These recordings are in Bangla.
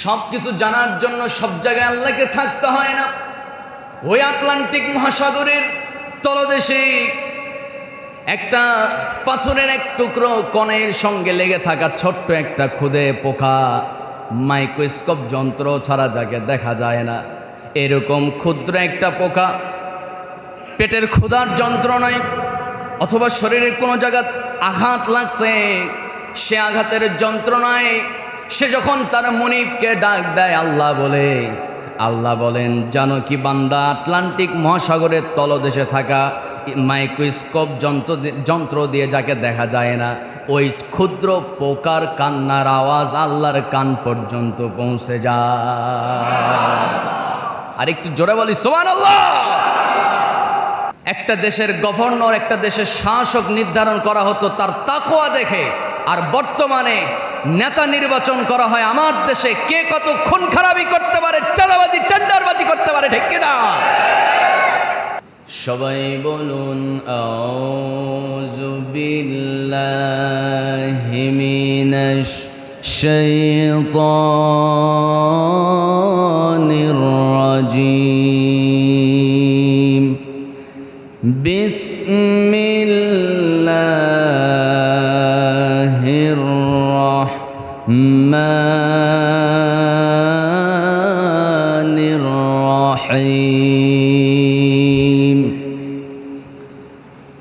সব কিছু জানার জন্য সব জায়গায় আল্লাহকে থাকতে হয় না। ওই আটলান্টিক মহাসাগরের তলদেশে একটা পাথরের এক টুকরো কণের সঙ্গে লেগে থাকা ছোট্ট একটা ক্ষুদে পোকা, মাইক্রোস্কোপ যন্ত্র ছাড়া যাকে দেখা যায় না, এরকম ক্ষুদ্র একটা পোকা পেটের ক্ষুধার যন্ত্রণায় অথবা শরীরের কোনো জায়গা আঘাত লাগছে, সে আঘাতের যন্ত্রণায় সে যখন তার মুনিবকে ডাক দেয় আল্লাহ বলে, আল্লাহ বলেন জানো কি বান্দা, আটলান্টিক মহাসাগরের তলদেশে থাকা মাইক্রোস্কোপ যন্ত্র দিয়ে যাকে দেখা যায় না, ওই ক্ষুদ্র পোকার কান্নার আওয়াজ আল্লাহর কান পর্যন্ত পৌঁছে যায়। আর একটু জোরে বলি সুবহানাল্লাহ। একটা দেশের গভর্নর, একটা দেশের শাসক নির্ধারণ করা হতো তার তাকওয়া দেখে, আর বর্তমানে নেতা নির্বাচন করা হয় আমার দেশে কে কত খুন খারাপি করতে পারে, চাঁদাবাজি টেন্ডারবাজি করতে পারে, ঠিক কিনা? সবাই বলুন আউযু বিল্লাহি মিনাশ শাইতানির রাজিম। বিসমিল্লাহির রাহমানির রাহিম।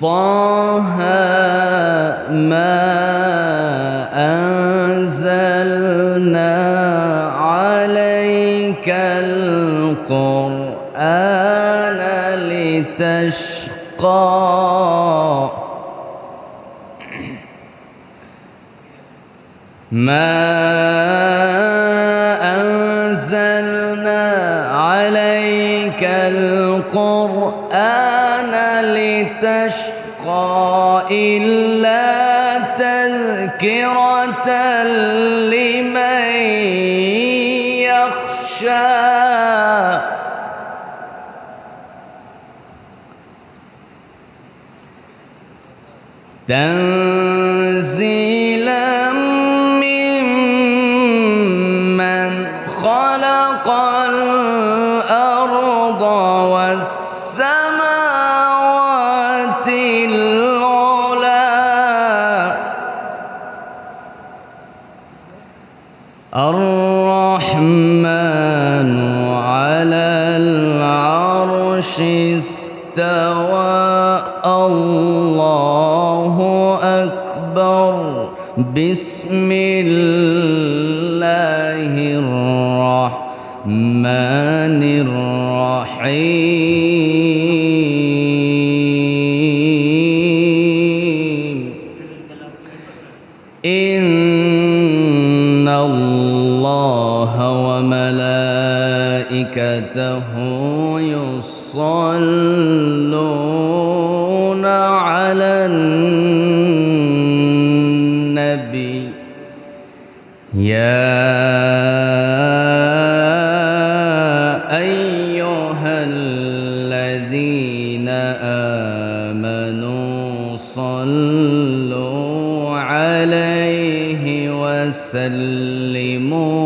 তাহা মা আনজালনা আলাইকাল কুরআনা লিতাশকা। ما أنزلنا عليك القرآن لتشقى إلا تذكرة لمن يخشى. تنزيلا ممن خلق الأرض والسماوات العلى. الرحمن على العرش استوى. الله أكبر. بسم الله الرحمن الرحيم. إن الله وملائكته يصلون على النبي. يا أيها الذين آمنوا صلوا عليه وسلموا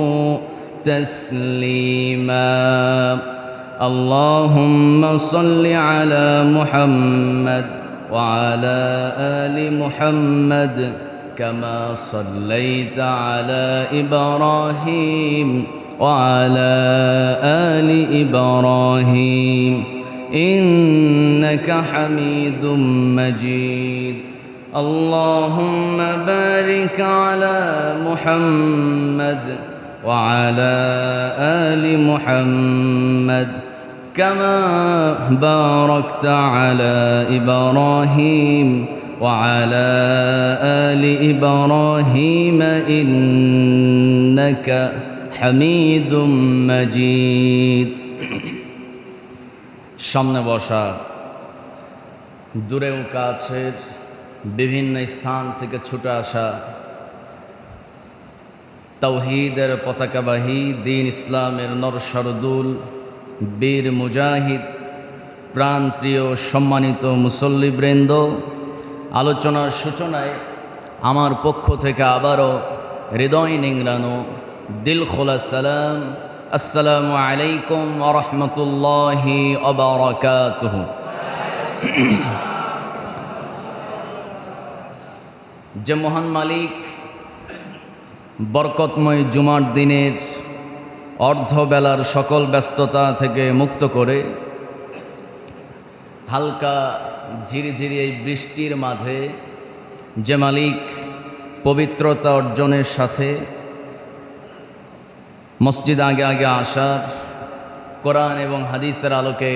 تسليما. اللهم صل على محمد وعلى آل محمد كما صليت على إبراهيم وعلى آل إبراهيم إنك حميد مجيد. اللهم بارك على محمد وعلى آل محمد كما باركت على إبراهيم وعلى آل إبراهيم إنك حميد مجيد. সামনে বসা, দূরেও কাছের বিভিন্ন স্থান থেকে ছুটে আসা তাওহীদের পতাকাবাহী, দ্বীন ইসলামের নরসরদুল, বীর মুজাহিদ, প্রাণপ্রিয় সম্মানিত মুসল্লিবৃন্দ, আলোচনার সূচনায় আমার পক্ষ থেকে আবারও হৃদয় নিংড়ানো দিল খোলা সালাম, আসসালামু আলাইকুম ওয়া রাহমাতুল্লাহি ওয়া বারাকাতুহু। যে মহান মালিক বরকতময় জুমার দিনের অর্ধবেলার সকল ব্যস্ততা থেকে মুক্ত করে হালকা ঝিরিঝিরি এই বৃষ্টির মাঝে, যে মালিক পবিত্রতা অর্জনের সাথে মসজিদ আগে আগে আসার, কোরআন এবং হাদিসের আলোকে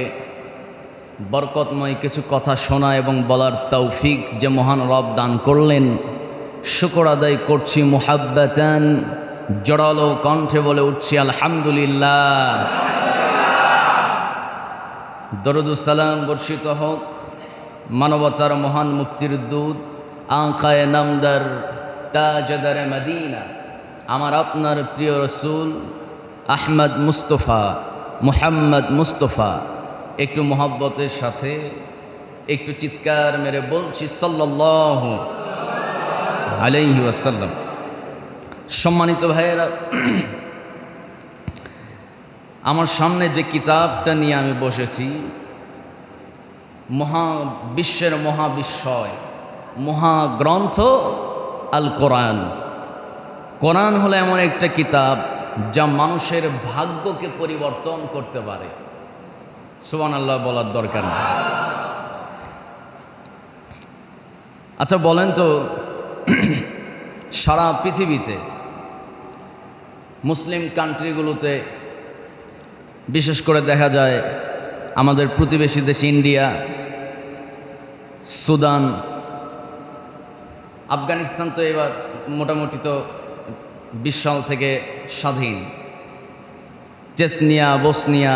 বরকতময় কিছু কথা শোনা এবং বলার তৌফিক যে মহান রব দান করলেন, শুকর আদায় করছি মুহাব্বাতান, জোরালো কণ্ঠে বলে উঠছি আলহামদুলিল্লাহ। দরুদুস সালাম বর্ষিত হোক মানবতার মহান মুক্তির দূত আকায়ে নামদার তাজদারে মদিনা, আমার আপনার প্রিয় রসুল আহমদ মুস্তফা মুহাম্মদ মুস্তফা। একটু মোহাব্বতের সাথে একটু চিৎকার মেরে বলছি সাল্লাল্লাহু আলাইহি ওয়াসাল্লাম। সম্মানিত ভাইয়েরা, আমার সামনে যে কিতাবটা নিয়ে আমি বসেছি, বিশ্বের মহাবিস্ময়, মহাগ্রন্থ আল কোরআন। কোরআন হলো এমন একটা কিতাব যা মানুষের ভাগ্যকে পরিবর্তন করতে পারে। সুবহানাল্লাহ বলার দরকার নেই। আচ্ছা বলেন তো, সারা পৃথিবীতে মুসলিম কান্ট্রিগুলোতে বিশেষ করে দেখা যায় আমাদের প্রতিবেশী দেশ ইন্ডিয়া, সুদান, আফগানিস্তান তো এবার মোটামুটি তো 20 সাল থেকে স্বাধীন, Chechnya, Bosnia,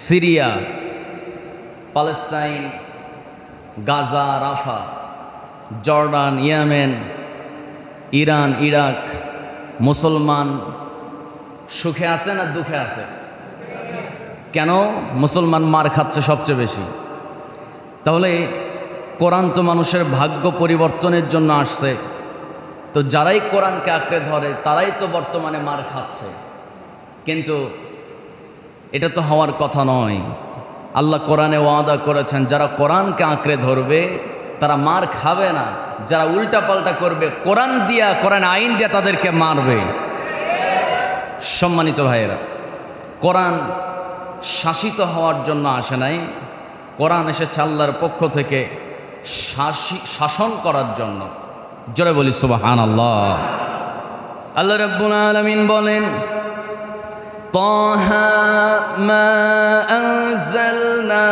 Syria, Palestine, Gaza, Rafah, Jordan, Yemen, Iran, Iraq, মুসলমান সুখে আছে না দুঃখে আছে? কেন? মুসলমান মার খাচ্ছে সবচেয়ে বেশি। তাহলে কোরআন তো মানুষের ভাগ্য পরিবর্তনের জন্য আসছে, তো যারাই কোরআনকে আঁকড়ে ধরে তারাই তো বর্তমানে মার খাচ্ছে। কিন্তু এটা তো হওয়ার কথা নয়। আল্লাহ কোরআনে ওয়াদা করেছেন, যারা কোরআনকে আঁকড়ে ধরবে তারা মার খাবে না, যারা উল্টাপাল্টা করবে কোরআন দিয়া, কোরআন আইন দিয়া তাদেরকে মারবে। সম্মানিত ভাইয়েরা, কোরআন শাসিত হওয়ার জন্য আসে নাই, কোরআন এসেছে আল্লাহর পক্ষ থেকে শাসন করার জন্য। জোরে বলি সুবহানাল্লাহ। আল্লাহ রাব্বুল আলামিন বলেন, তাহা মা আনজালনা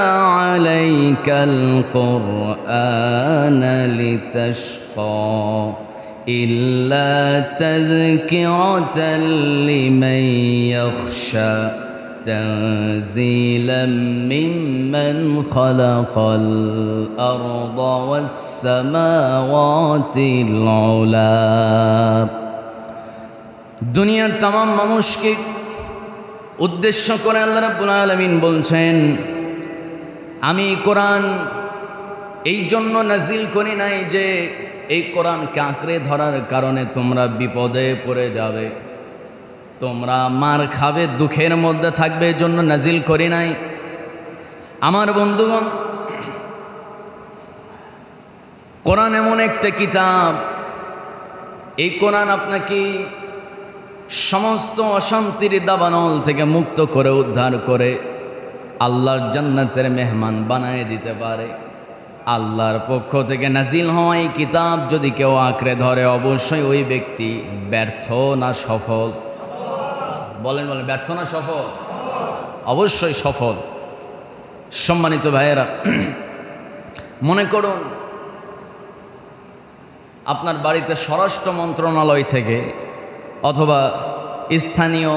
আলাইকাল কুরআনা লিতাশকা ইল্লা তাযকিরাতাল লিমান ইয়াখশা تنزيلا ممن خلق الأرض والسماوات العلى। দুনিয়ার तमाम মানুষকে উদ্দেশ্য করে আল্লাহ রাব্বুল আলামিন বলছেন, আমি কোরআন এই জন্য নাজিল করি নাই যে এই কোরআনকে আঁকড়ে ধরার কারণে তোমরা বিপদে পড়ে যাবে, তোমরা মার খাবে, দুঃখের মধ্যে থাকবে, এই জন্য নাজিল করি নাই। আমার বন্ধুগণ, কোরআন এমন একটা কিতাব, এই কোরআন আপনাকে সমস্ত অশান্তির দাবানল থেকে মুক্ত করে উদ্ধার করে আল্লাহর জান্নাতের মেহমান বানায় দিতে পারে। আল্লাহর পক্ষ থেকে নাজিল হওয়া এই কিতাব যদি কেউ আঁকড়ে ধরে, অবশ্যই ওই ব্যক্তি ব্যর্থ না সফল? বলেন বলেন, ব্যর্থ না সফল? অবশ্যই সফল। সম্মানিত ভাইয়েরা, মনে করুন আপনার বাড়িতে স্বরাষ্ট্র মন্ত্রণালয় থেকে অথবা স্থানীয়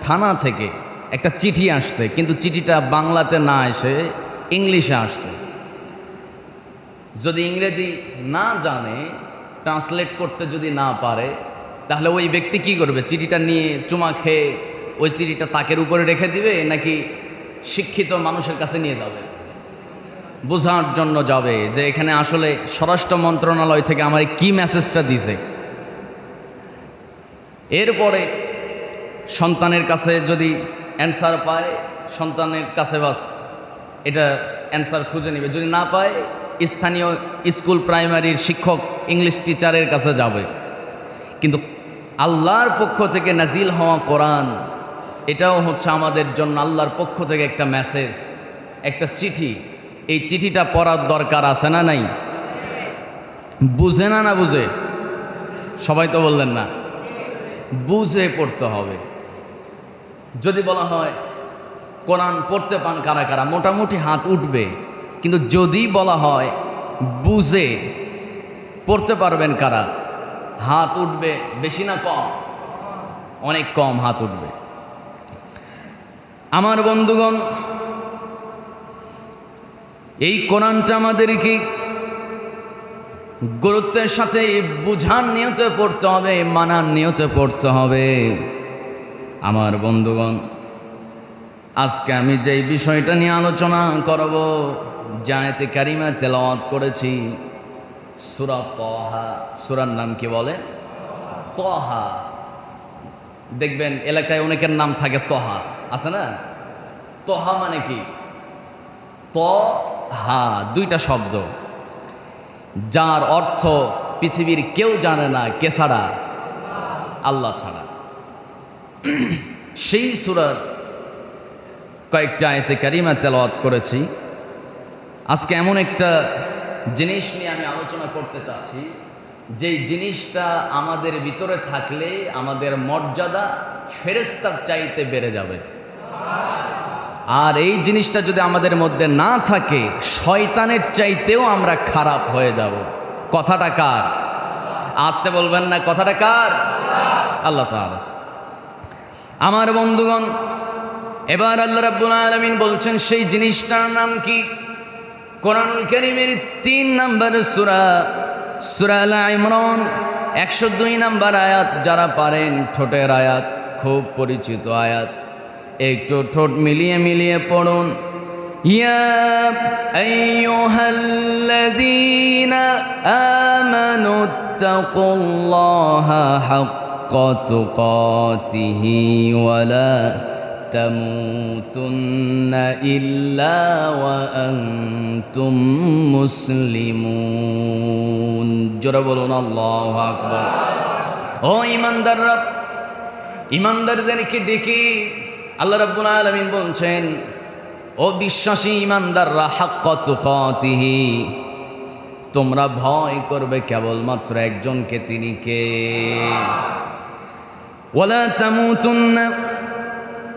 থানা থেকে একটা চিঠি আসছে, কিন্তু চিঠিটা বাংলাতে না এসে ইংলিশে আসছে। যদি ইংরেজি না জানে, ট্রান্সলেট করতে যদি না পারে, তাহলে ওই ব্যক্তি কি করবে? চিঠিটা নিয়ে চুমা খেয়ে ওই চিঠিটা তাকের উপরে রেখে দিবে, নাকি শিক্ষিত মানুষের কাছে নিয়ে যাবে, বোঝার জন্য যাবে যে এখানে আসলে স্বরাষ্ট্র মন্ত্রণালয় থেকে আমার কি মেসেজটা দিছে। এরপরে সন্তানের কাছে যদি অ্যান্সার পায়, সন্তানের কাছে বাস এটা অ্যান্সার খুঁজে নেবে, যদি না পায় স্থানীয় স্কুল প্রাইমারির শিক্ষক ইংলিশ টিচারের কাছে যাবে। কিন্তু আল্লাহর পক্ষ থেকে নাজিল হওয়া কোরআন, এটাও হচ্ছে আমাদের জন্য আল্লাহর পক্ষ থেকে একটা মেসেজ, একটা চিঠি। এই চিঠিটা পড়ার দরকার আছে না নাই? বুঝে না বুঝে? সবাই তো বললেন না, বুঝে পড়তে হবে। যদি বলা হয় কোরআন পড়তে পান কারা কারা, মোটামুটি হাত উঠবে। কিন্তু যদি বলা হয় বুঝে পড়তে পারবেন কারা, হাত উঠবে বেশি না কম? অনেক কম হাত উঠবে। আমার বন্ধুগণ, এই কোরআনটা আমাদেরকে গুরুত্বের সাথে বুঝার নিয়তে পড়তে হবে, মানার নিয়তে পড়তে হবে। আমার বন্ধুগণ, আজকে আমি যেই বিষয়টা নিয়ে আলোচনা করব, আয়াতে কারিমা তেলাওয়াত করেছি সূরা তাহা। সূরার নাম কি বলে? তাহা। দেখবেন এলাকায় অনেকের নাম থাকে তহা, আছে না? তহা মানে কি? তহা দুইটা শব্দ, যার অর্থ পৃথিবীর কেউ জানে না, কে ছাড়া? আল্লাহ ছাড়া। সেই সূরার কয়েকটা আয়াতে কারিমা তেলাওয়াত করেছি। আজকে এমন একটা জিনিস নিয়ে আমি আলোচনা করতে চাচ্ছি, যেই জিনিসটা আমাদের ভিতরে থাকলে আমাদের মর্যাদা ফেরেশতার চাইতে বেড়ে যাবে। আর এই জিনিসটা যদি আমাদের মধ্যে না থাকে, শয়তানের চাইতেও আমরা খারাপ হয়ে যাব। কথাটা কার? আসতে বলবেন না, কথাটা কার? আল্লাহ তাআলা। আমার বন্ধুগণ, এবার আল্লাহ রাব্বুল আলামিন বলছেন সেই জিনিসটার নাম কি? কোরআনুল কারীমের 3 নম্বর সূরা, সূরা আল ইমরান 102 নম্বর আয়াত। যারা পারেন ঠোঁটের আয়াত, খুব পরিচিত আয়াত, একটু ঠোঁট মিলিয়ে মিলিয়ে পড়ুন। ইয়া আইয়ুহাল্লাযীনা আমানুত্তাকুল্লাহা হাক্কা তুকাতিহি ওয়া লা তামুতুন্না ইল্লা ওয়া আনতুম মুসলিমুন। জোরে বলুন আল্লাহু আকবার। ও ঈমানদাররা, ঈমানদারদেরকে ডেকে আল্লাহ রাব্বুল আলামিন বলছেন, ও বিশ্বাসী ঈমানদাররা, হাক্কা তুকাতিহি, তোমরা ভয় করবে কেবলমাত্র একজনকে, তিনি কে? ওয়ালা তামুতুন্না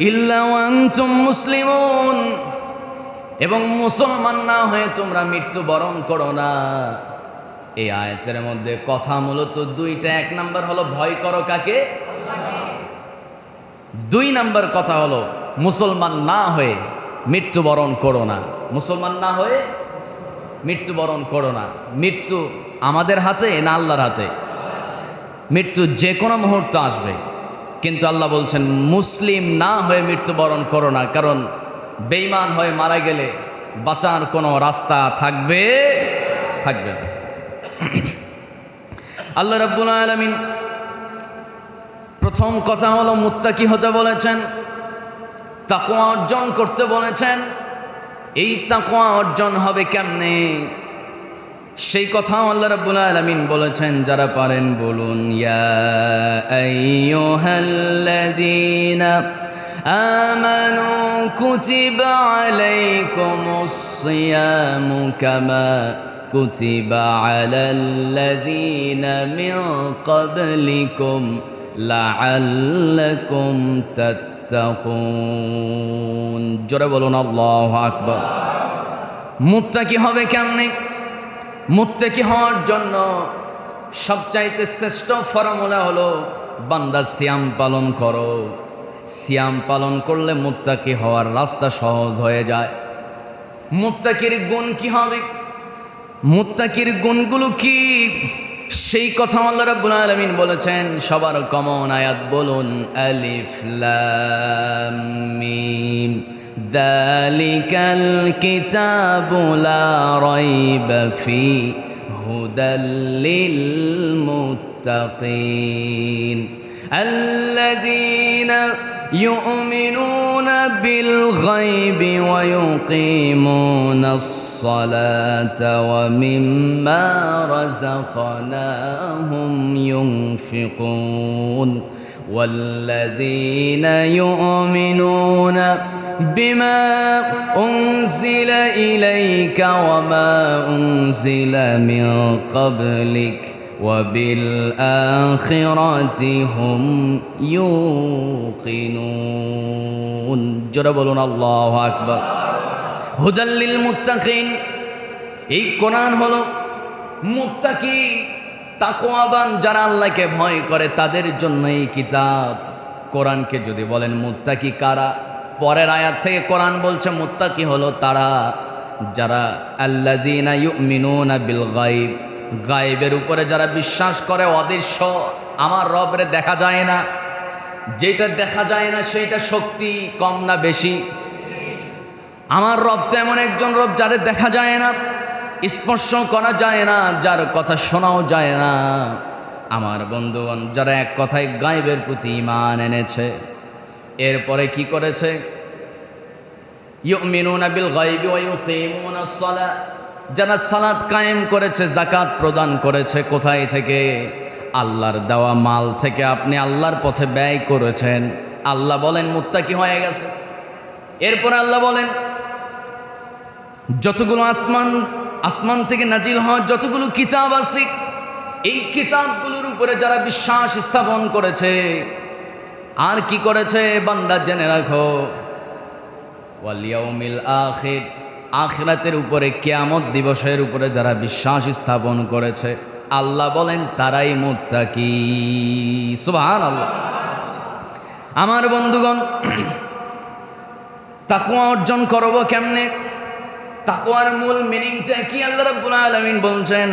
ইল্লা ওয়া আনতুম মুসলিমুন, এবং মুসলমান না হয়ে তোমরা মৃত্যুবরণ করো না। এই আয়াতের মধ্যে কথা মূলত দুইটা। 1 নাম্বার হলো ভয় করো কাকে? 2 নাম্বার কথা হলো মুসলমান না হয়ে মৃত্যুবরণ করো না। মুসলমান না হয়ে মৃত্যুবরণ করো না। মৃত্যু আমাদের হাতে না আল্লাহর হাতে? মৃত্যু যে কোনো মুহূর্তে আসবে, কিন্তু আল্লাহ বলছেন মুসলিম না হয়ে মৃত্যুবরণ করো না, কারণ বেঈমান হয়ে মারা গেলে বাঁচার কোনো রাস্তা থাকবে না। আল্লাহ রাব্বুল আলামিন প্রথম কথা হলো মুত্তাকি হতে বলেছেন, তাকওয়া অর্জন করতে বলেছেন। এই তাকওয়া অর্জন হবে কেমনে, সেই কথাও আল্লাহ রাব্বুল আলামিন বলেছেন। যারা পারেন বলুন, ইয়া আইয়ুহাল্লাযীনা আমানু কুতিবা আলাইকুমুস সিয়ামু কামা কুতিবা আলাল্লাযীনা মিন ক্বাবলিকুম লাআল্লাকুম তাত্তাকুন। জোরে বলুন আল্লাহু আকবার। মুত্তাকি হবে কেমনে? মুত্তাকি হওয়ার জন্য সবচাইতে শ্রেষ্ঠ ফর্মুলা হলো বান্দা সিয়াম পালন করো। সিয়াম পালন করলে মুত্তাকি হওয়ার রাস্তা সহজ হয়ে যায়। মুত্তাকির গুণ কি হবে? মুত্তাকির গুণগুলো কি, সেই কথা আল্লাহ রাব্বুল আলামিন বলেছেন। সবার কমন আয়াত বলুন, আলিফ লাম মিম যালিকাল কিতাবু লা রাইবা ফীহি হুদাল লিল মুত্তাকিন। আল্লাযীনা ইউমিনুনা বিল গায়বি ওয়া ইউকিমুনাস সালাতা ওয়া মিম্মা রাযাকনাহুম ইউনফিকুন والذين يؤمنون بما أنزل إليك وما أنزل من قبلك وبالآخرة هم يوقنون جربون الله أكبر هدى للمتقين এই কোরআন হলো মুত্তাকি তাকওয়াবান যারা আল্লাহকে ভয় করে তাদের জন্য এই কিতাব। কোরআনকে যদি বলেন মুত্তাকি কারা, পরের আয়াত থেকে কোরআন বলছে মুত্তাকি হলো তারা যারা আল্লাযীনা ইউমিনুনা বিল গায়ব, গায়বের উপরে যারা বিশ্বাস করে। অদৃশ্য আমার রবরে দেখা যায় না, যেটা দেখা যায় না সেটা শক্তি কম না বেশি? আমার রব তো এমন একজন রব যারে দেখা যায় না, স্পর্শ করা যায় না, যার কথা শোনাও যায় না। আমার বন্ধুগণ, যারা এক কথায় গায়বের প্রতি ঈমান এনেছে, এরপরে কি করেছে? ইউমিনুনা বিল গায়বি ওয়া ইউকিমুনাস সালাহ, যারা সালাত কায়েম করেছে, যাকাত প্রদান করেছে। কোথায় থেকে? আল্লাহর দেওয়া মাল থেকে আপনি আল্লাহর পথে ব্যয় করেছেন। আল্লাহ বলেন মুত্তাকি হয়ে গেছে। এরপর আল্লাহ বলেন যতগুলো আসমান থেকে নাজিল হওয়া যতগুলো কিতাব আছে, এই কিতাবগুলোর উপরে যারা বিশ্বাস স্থাপন করেছে, আর কি করেছে? বান্দা জেনে রাখো, ওয়াল ইয়াউমিল আখির, আখিরাতের উপরে, কিয়ামত দিবসের উপরে যারা বিশ্বাস স্থাপন করেছে, আল্লাহ বলেন তারাই মুত্তাকি। সুবহানাল্লাহ। আমার বন্ধুগণ, তাকওয়া অর্জন করব কেমনে? তাকওয়ার মূল মিনিংটা কি? আল্লাহ রাব্বুল আলামিন বলছেন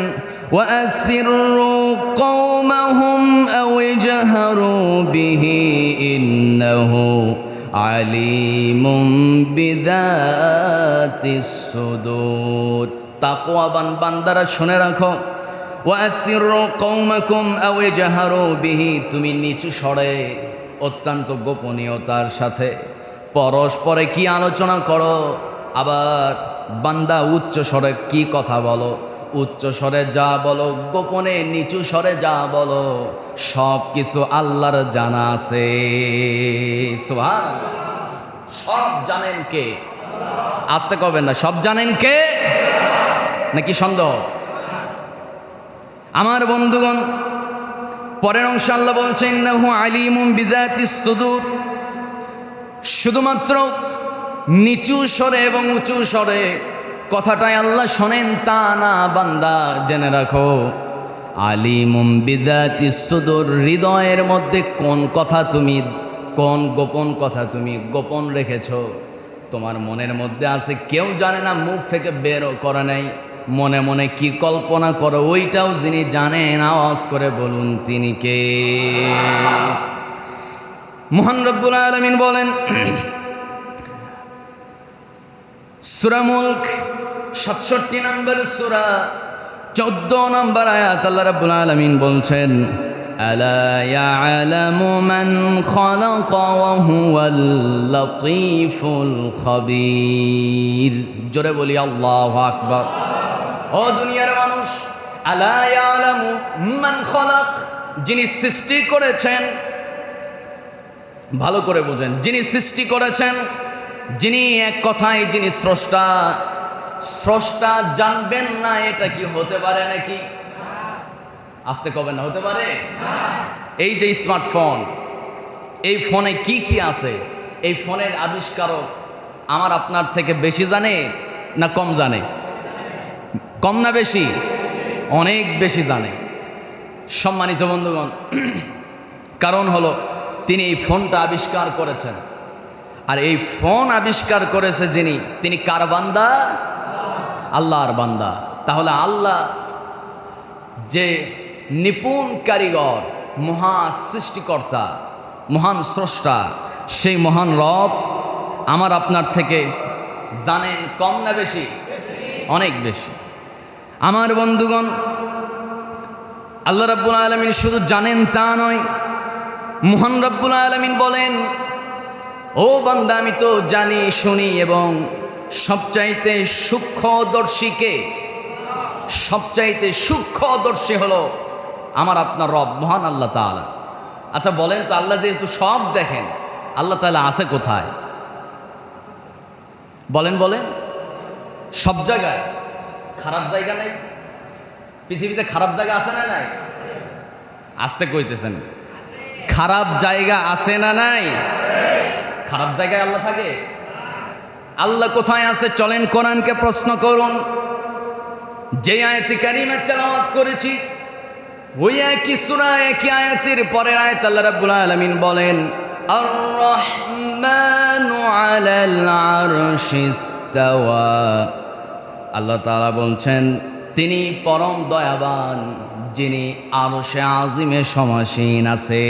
ওয়াসিররু কওমাহুম আও ইজহারু বিহি ইন্নাহু আলিমুম বিযাতিস সুদূর। তাকওয়াবান বান্দারা শুনে রাখো, ওয়াসিররু কওমাকুম আও ইজহারু বিহি, তুমি নিচু স্বরে অত্যন্ত গোপনীয়তার সাথে পরস্পরে কি আলোচনা করো, আবার বান্দা উচ্চ স্বরে কি কথা বলো, উচ্চ স্বরে যা বলো, গোপনে নিচু স্বরে যা বলো, সব কিছু আল্লাহর জানা আছে। সুবহানাল্লাহ। সব জানেন কে? আসতে কবেন না, সব জানেন কে? নাকি সন্দেহ? আমার বন্ধুগণ, পরের অংশ আল্লাহ বলছেন ইন্নাহু আলিমুম বিযাতিস সুদূর। শুধুমাত্র নিচু স্বরে এবং উঁচু স্বরে কথাটাই আল্লাহ শোনেন তা না, বান্দা জেনে রাখো আলিমুম বিযাতিস সুদূর, হৃদয়ের মধ্যে কোন কথা তুমি, কোন গোপন কথা তুমি গোপন রেখেছো, তোমার মনের মধ্যে আছে, কেউ জানে না, মুখ থেকে বেরও করা নাই। মনে মনে কি কল্পনা করো ওইটাও যিনি জানেন, আওয়াজ করে বলুন তিনি কে? মহান রব্বুল আলামিন বলেন সূরা মুলক 67 নম্বর সূরা 14 নম্বর আয়াত, আল্লাহ রাব্বুল আলামিন বলছেন আলা ইয়ালামু মান খালাকা ওয়া হুয়াল লাতীফুল খাবীর। জোরে বলি আল্লাহু আকবার। ও দুনিয়ার মানুষ, আলা ইয়ালামু মান খালাক, যিনি সৃষ্টি করেছেন, ভালো করে বুঝেন, যিনি সৃষ্টি করেছেন, যিনি এক কথায় যিনি স্রষ্টা, স্রষ্টা জানবেন না এটা কি হতে পারে নাকি? আসতে কবেন না, হতে পারে? এই যে স্মার্টফোন, এই ফোনে কি কি আছে, এই ফোনের আবিষ্কারক আমার আপনার থেকে বেশি জানে না কম জানে? কম না বেশি? অনেক বেশি জানে। সম্মানিত বন্ধুগণ, কারণ হলো তিনি এই ফোনটা আবিষ্কার করেছেন। আর এই ফোন আবিষ্কার করেছে যিনি, তিনি কার বান্দা? আল্লাহর বান্দা। তাহলে আল্লাহ যে নিপুণ কারিগর, মহা সৃষ্টিকর্তা, মহান স্রষ্টা, সেই মহান রব আমার আপনার থেকে জানেন কম না বেশি? অনেক বেশি। আমার বন্ধুগণ, আল্লাহ রাব্বুল আলামিন শুধু জানেন তা নয়, মহান রব্বুল আলামিন বলেন, ও বান্দা আমি তো জানি শুনি এবং সবচাইতে সূক্ষ্মদর্শীকে, সবচাইতে সূক্ষ্মদর্শী হলো আমার আপনার রব মহান আল্লাহ তাআলা। আচ্ছা বলেন তো, আল্লাহ যেহেতু সব দেখেন, আল্লাহ তাআলা আছে কোথায়? বলেন বলেন। সব জায়গায়। খারাপ জায়গা নাই? পৃথিবীতে খারাপ জায়গা আছে না নাই? আসতে কইতেছেন, খারাপ জায়গা আছে না নাই? খারাপ জায়গায় আল্লাহ থাকে? আল্লাহ কোথায় আছে? চলেন কোরআনকে প্রশ্ন করুন। যে আয়াতে কারিমা তেলাওয়াত করেছি ওই একই সূরা একই আয়াতের পরের আয়াত আল্লাহ রাব্বুল আলামিন বলেন, আর রহমানু আলাল আরশি ইস্তাওয়া। আল্লাহ তাআলা বলছেন তিনি পরম দয়াবান, যিনি আরশে আজিমে সমাসীন আছে।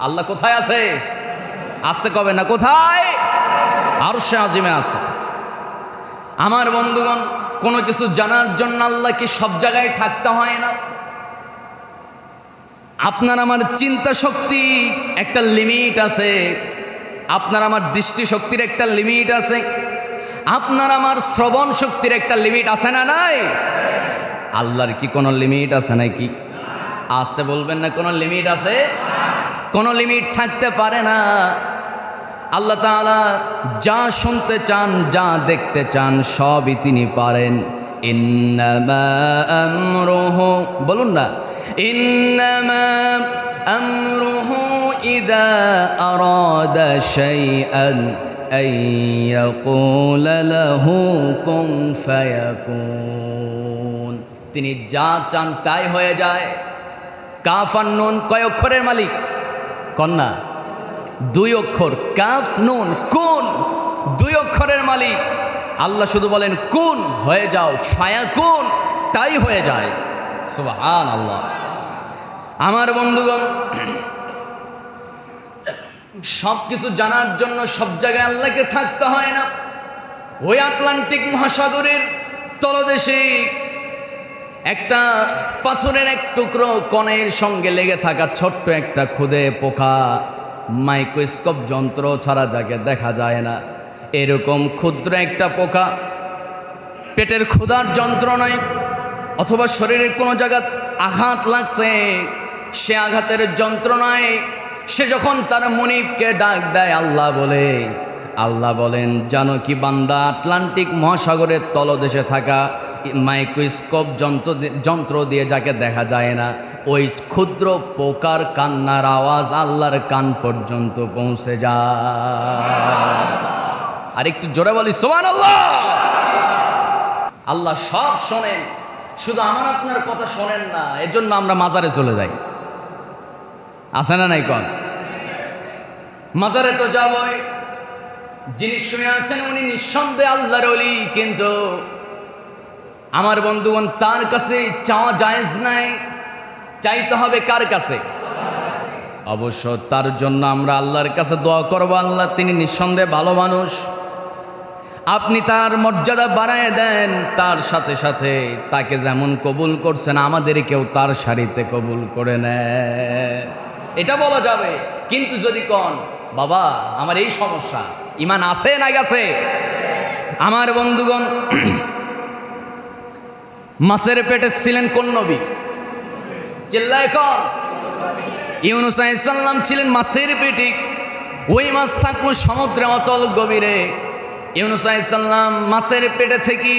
আল্লাহ কোথায় আছে? আসতে কবে না, কোথায়? আরশে আজিমে আছে। আমার বন্ধুগণ, কোনো কিছু জানার জন্য আল্লাহকে সব জায়গায় থাকতে হয় না। আপনার আমার চিন্তা শক্তি একটা লিমিট আছে, আপনার আমার দৃষ্টি শক্তির একটা লিমিট আছে, আপনার আমার শ্রবণ শক্তির একটা লিমিট আছে না নাই? আল্লাহর কি কোনো লিমিট আছে নাকি? আসতে বলবেন না, কোনো লিমিট আছে? কোনো লিমিট থাকতে পারে না। আল্লাহ তাআলা যা শুনতে চান, যা দেখতে চান, সবই তিনি পারেন। ইন্নামা আমরুহু, বলুন না, ইন্নামা আমরুহু ইযা আরাদা শাইআন আন ইয়াকুলা লাহু কুন ফায়াকুন। তিনি যা চান তাই হয়ে যায়। কাফ আর নুন কয় অক্ষরের মালিক? কন্যা দুই অক্ষর, কাফ নুন কুন, দুই অক্ষরের মালিক। আল্লাহ শুধু বলেন কুন, হয়ে যাও, ফায়াকুন, তাই হয়ে যায়। সুবহানাল্লাহ। আমার বন্ধুগণ, সব কিছু জানার জন্য সব জায়গায় আল্লাহকে থাকতে হয় না। ওই আটলান্টিক মহাসাগরের তলদেশে একটা পাথরের এক টুকরো কণের সঙ্গে লেগে থাকা ছোট্ট একটা ক্ষুদে পোকা, মাইক্রোস্কোপ যন্ত্র ছাড়া যাকে দেখা যায় না, এরকম ক্ষুদ্র একটা পোকা পেটের ক্ষুধার যন্ত্রণায় অথবা শরীরের কোনো জায়গায় আঘাত লাগছে, সে আঘাতের যন্ত্রণায় সে যখন তার মুনিবকে ডাক দেয় আল্লাহ বলে, আল্লাহ বলেন জানো কি বান্দা, আটলান্টিক মহাসাগরের তলদেশে থাকা মাইক্রোস্কোপ যন্ত্র দিয়ে যাকে দেখা যায় না, ওই ক্ষুদ্র পোকার কান্নার আওয়াজ আল্লাহর কান পর্যন্ত পৌঁছে যায়। আর একটু জোরে বলি সুবহানাল্লাহ। আল্লাহ সব শোনেন, শুধু আমার আপনার কথা শোনেন না, এজন্য আমরা মাজারে চলে যাই। আছে না নাই? কোন মাজারে তো যাবই। যিনি শুয়ে আছেন উনি নিঃসন্দেহে আল্লাহর ওলি, কিন্তু আমার বন্ধুগণ তার কাছে চাওয়া জায়েজ নাই। চাইতে হবে কার কাছে? অবশ্য তার জন্য আমরা আল্লাহর কাছে দোয়া করব। আল্লাহ তিনি নিঃসন্দেহে ভালো মানুষ, আপনি তার মর্যাদা বাড়ায় দেন, তার সাথে সাথে তাকে যেমন কবুল করছেন আমাদেরকেও তার সারিতে কবুল করে নেয়, এটা বলা যাবে। কিন্তু যদি কন বাবা আমার এই সমস্যা, ইমান আছে না গেছে? আমার বন্ধুগণ, মাছের পেটে ছিলেন কোন নবী? চিল্লায় কন। ইউনূস আলাইহিস সালাম ছিলেন মাছের পেটে। ওই মাছ থাকলো সমুদ্রে অতল গভীরে। ইউনূস আলাইহিস সালাম মাছের পেটে থেকে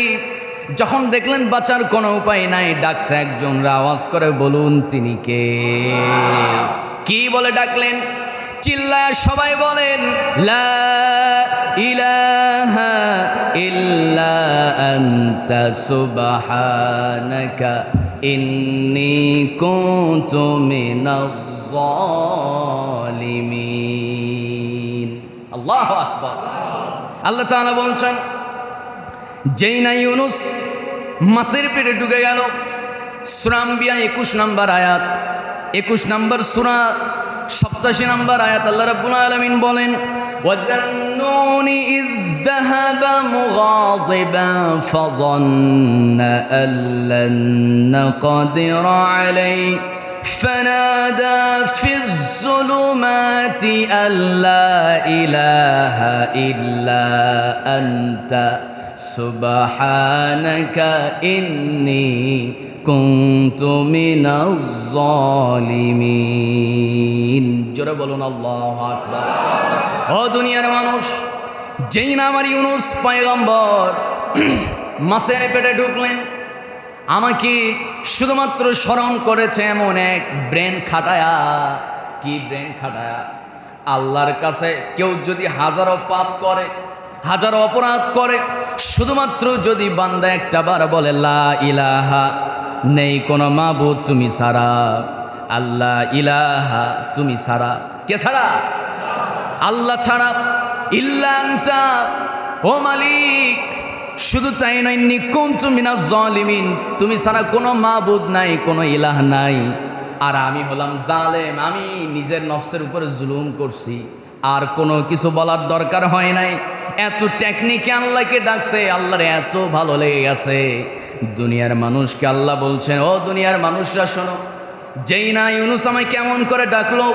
যখন দেখলেন বাঁচার কোনো উপায় নাই, ডাকছে একজনরা, আওয়াজ করে বলুন তিনি কে? কি বলে ডাকলেন? চিল্লায় সবাই বলেন লা ইলাহা ইল্লা আনতা সুবহানাকা ইন্নী কুনতু মিনাজ জালিমিন। আল্লাহু আকবার। আল্লাহ তাআলা বলছেন যেই না ইউনূস মাছের পেটে ঢুকে গেল, সূরা আম্বিয়া 21 নম্বর আয়াত, 21 নম্বর সূরা 87 নম্বর আয়াত, আল্লাহ রাব্বুল আলামিন বলেন ওয়াযান্নুনি ইয যাহাবা মুগাদিবান ফাযান্না আল্লান নাকদির আলাইহি فنادى في الظلمات أن لا إله إلا أنت سبحانك إني كنت من الظالمين জোরে বলুন আল্লাহু আকবার। ও দুনিয়ার মানুষ, যেই না আমার ইউনুস পয়গম্বর মাছের পেটে ঢুকলেন, আমাকে শুধুমাত্র স্মরণ করেছে এমন এক ব্রেন খাটায়া। কি ব্রেন খাটায়া? আল্লাহর কাছে কেউ যদি হাজারো পাপ করে, হাজারো অপরাধ করে, শুধুমাত্র যদি বান্দা একটা বার বলে লা ইলাহা, নেই কোনো মাবুদ তুমি ছাড়া, আল্লাহ ইলাহা, তুমি ছাড়া, কে ছাড়া? আল্লাহ ছাড়া, ইল্লা আনতা, ও মালিক, শুধু তাই নয়, কুনতু মিনাজ জালিমিন, তুমি ছাড়া কোনো মাবুদ নাই, কোনো ইলাহ নাই, আর আমি হলাম জালেম, আমি নিজের নফসের উপরে জুলুম করছি। আর কোনো কিছু বলার দরকার হয় নাই। এত টেকনিকে আল্লাহকে ডাকছে, আল্লাহর এত ভালো লেগে গেছে। দুনিয়ার মানুষকে আল্লাহ বলছেন, ও দুনিয়ার মানুষরা শোনো, যেই না ইউনুস আমায় কেমন করে ডাকলো,